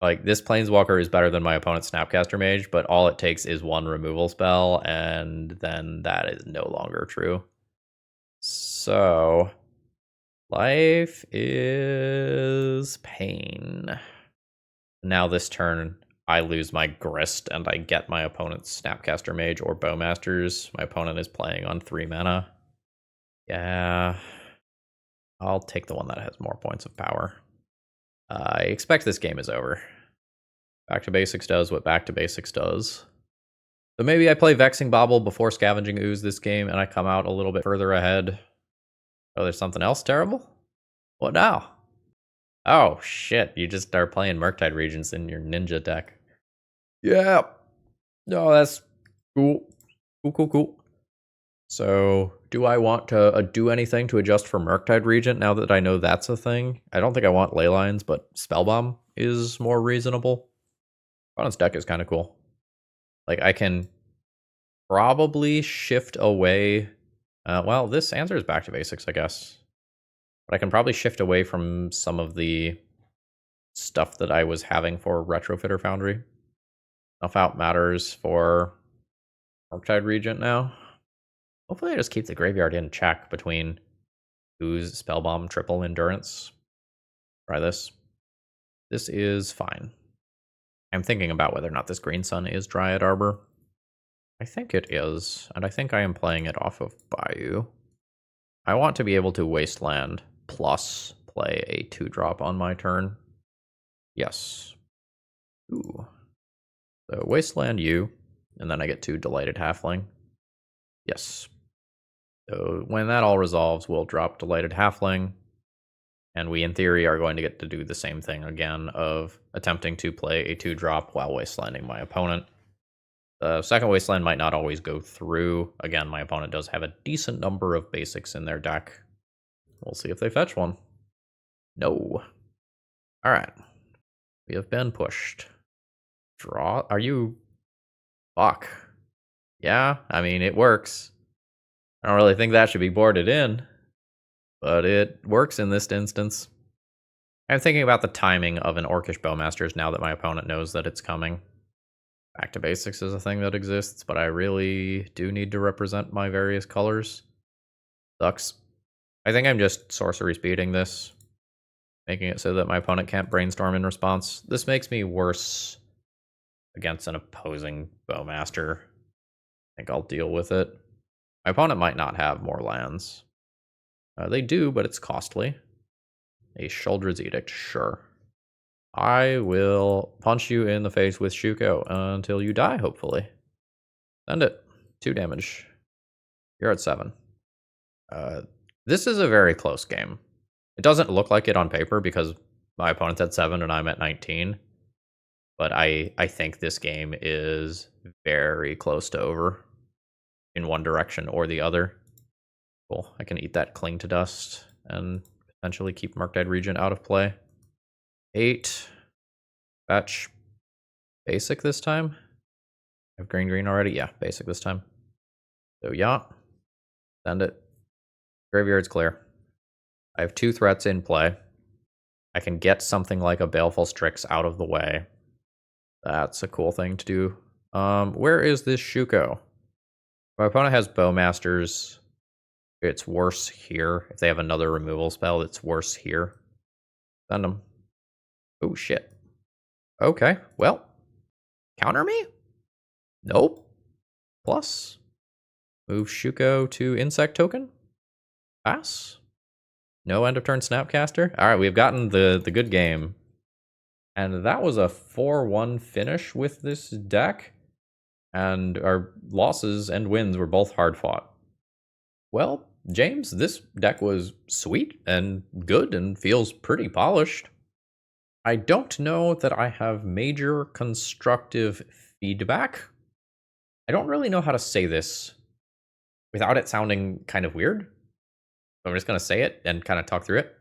Like, this Planeswalker is better than my opponent's Snapcaster Mage, but all it takes is 1 removal spell, and then that is no longer true. So, life is pain. Now this turn, I lose my Grist and I get my opponent's Snapcaster Mage or Bowmasters. My opponent is playing on 3 mana. Yeah, I'll take the one that has more points of power. I expect this game is over. Back to Basics does what Back to Basics does. So maybe I play Vexing Bauble before Scavenging Ooze this game and I come out a little bit further ahead. Oh, there's something else terrible? What now? Oh, shit. You just start playing Murktide Regents in your Ninja deck. Yeah. No, that's cool. Cool. So, do I want to do anything to adjust for Murktide Regent now that I know that's a thing? I don't think I want Leylines, but Spellbomb is more reasonable. Opponent's deck is kind of cool. Like, I can probably shift away. Well, this answers Back to Basics, I guess. But I can probably shift away from some of the stuff that I was having for Retrofitter Foundry. Snuff Out matters for Murktide Regent now. Hopefully I just keep the graveyard in check between Ooze, Spellbomb, Triple Endurance. Try this. This is fine. I'm thinking about whether or not this Green Sun is Dryad Arbor. I think it is, and I think I am playing it off of Bayou. I want to be able to Wasteland plus play a 2-drop on my turn. Yes. Ooh. So Wasteland U, and then I get 2 Delighted Halfling. Yes. So when that all resolves, we'll drop Delighted Halfling, and we in theory are going to get to do the same thing again of attempting to play a 2-drop while Wastelanding my opponent. The second Wasteland might not always go through. Again, my opponent does have a decent number of basics in their deck. We'll see if they fetch one. No. Alright. We have been pushed. Draw? Are you... Fuck. Yeah, I mean, it works. I don't really think that should be boarded in, but it works in this instance. I'm thinking about the timing of an Orcish Bowmasters now that my opponent knows that it's coming. Back to Basics is a thing that exists, but I really do need to represent my various colors. Sucks. I think I'm just sorcery speeding this, making it so that my opponent can't brainstorm in response. This makes me worse against an opposing Bowmaster. I think I'll deal with it. My opponent might not have more lands. They do, but it's costly. A Sheoldred's Edict, sure. I will punch you in the face with Shuko until you die, hopefully. Send it. 2 damage. You're at 7. This is a very close game. It doesn't look like it on paper because my opponent's at 7 and I'm at 19. But I think this game is very close to over in one direction or the other. Cool. I can eat that Cling to Dust and potentially keep Murktide Regent out of play. 8. Fetch. Basic this time? I have green already? Yeah, basic this time. So yeah. Send it. Graveyard's clear. I have 2 threats in play. I can get something like a Baleful Strix out of the way. That's a cool thing to do. Where is this Shuko? My opponent has Bowmasters. It's worse here. If they have another removal spell, it's worse here. Send them. Oh, shit. Okay, well. Counter me? Nope. Plus. Move Shuko to Insect Token. Pass. No end of turn Snapcaster. Alright, we've gotten the good game. And that was a 4-1 finish with this deck. And our losses and wins were both hard fought. Well, James, this deck was sweet and good and feels pretty polished. I don't know that I have major constructive feedback. I don't really know how to say this without it sounding kind of weird. So I'm just going to say it and kind of talk through it.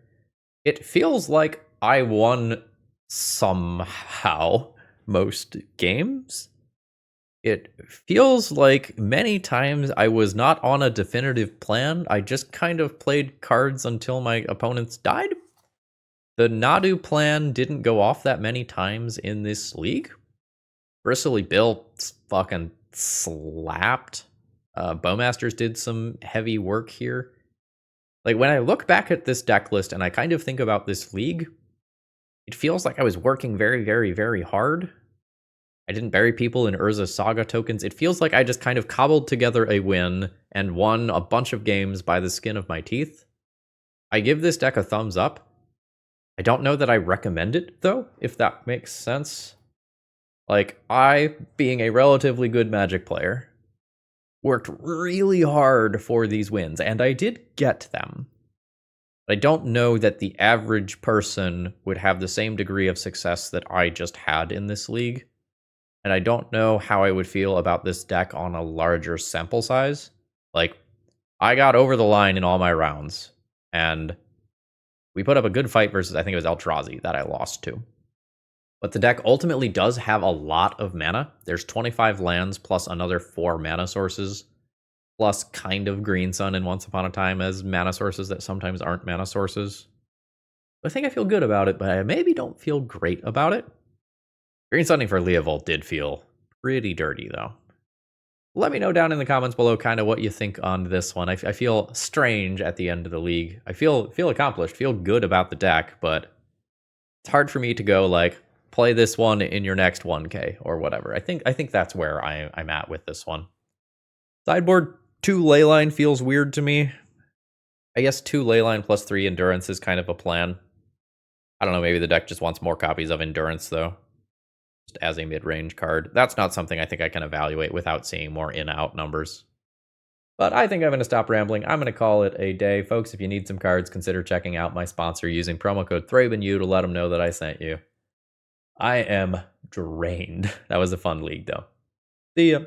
It feels like I won somehow most games. It feels like many times I was not on a definitive plan. I just kind of played cards until my opponents died. The Nadu plan didn't go off that many times in this league. Bristly built fucking slapped. Bowmasters did some heavy work here. Like, when I look back at this deck list and I kind of think about this league, it feels like I was working very, very, very hard. I didn't bury people in Urza Saga tokens. It feels like I just kind of cobbled together a win and won a bunch of games by the skin of my teeth. I give this deck a thumbs up. I don't know that I recommend it, though, if that makes sense. Like, I, being a relatively good Magic player, worked really hard for these wins, and I did get them. But I don't know that the average person would have the same degree of success that I just had in this league. And I don't know how I would feel about this deck on a larger sample size. Like, I got over the line in all my rounds, and we put up a good fight versus, I think it was Eldrazi that I lost to. But the deck ultimately does have a lot of mana. There's 25 lands plus another 4 mana sources, plus kind of Green Sun and Once Upon a Time as mana sources that sometimes aren't mana sources. I think I feel good about it, but I maybe don't feel great about it. Green Sunning for Leovold did feel pretty dirty, though. Let me know down in the comments below kind of what you think on this one. I feel strange at the end of the league. I feel accomplished, feel good about the deck, but it's hard for me to go like, play this one in your next 1K or whatever. I think that's where I'm at with this one. Sideboard 2 Leyline feels weird to me. I guess 2 Leyline plus 3 Endurance is kind of a plan. I don't know, maybe the deck just wants more copies of Endurance, though. Just as a mid-range card. That's not something I think I can evaluate without seeing more in-out numbers. But I think I'm going to stop rambling. I'm going to call it a day. Folks, if you need some cards, consider checking out my sponsor using promo code ThrabenU to let them know that I sent you. I am drained. That was a fun league, though. See ya.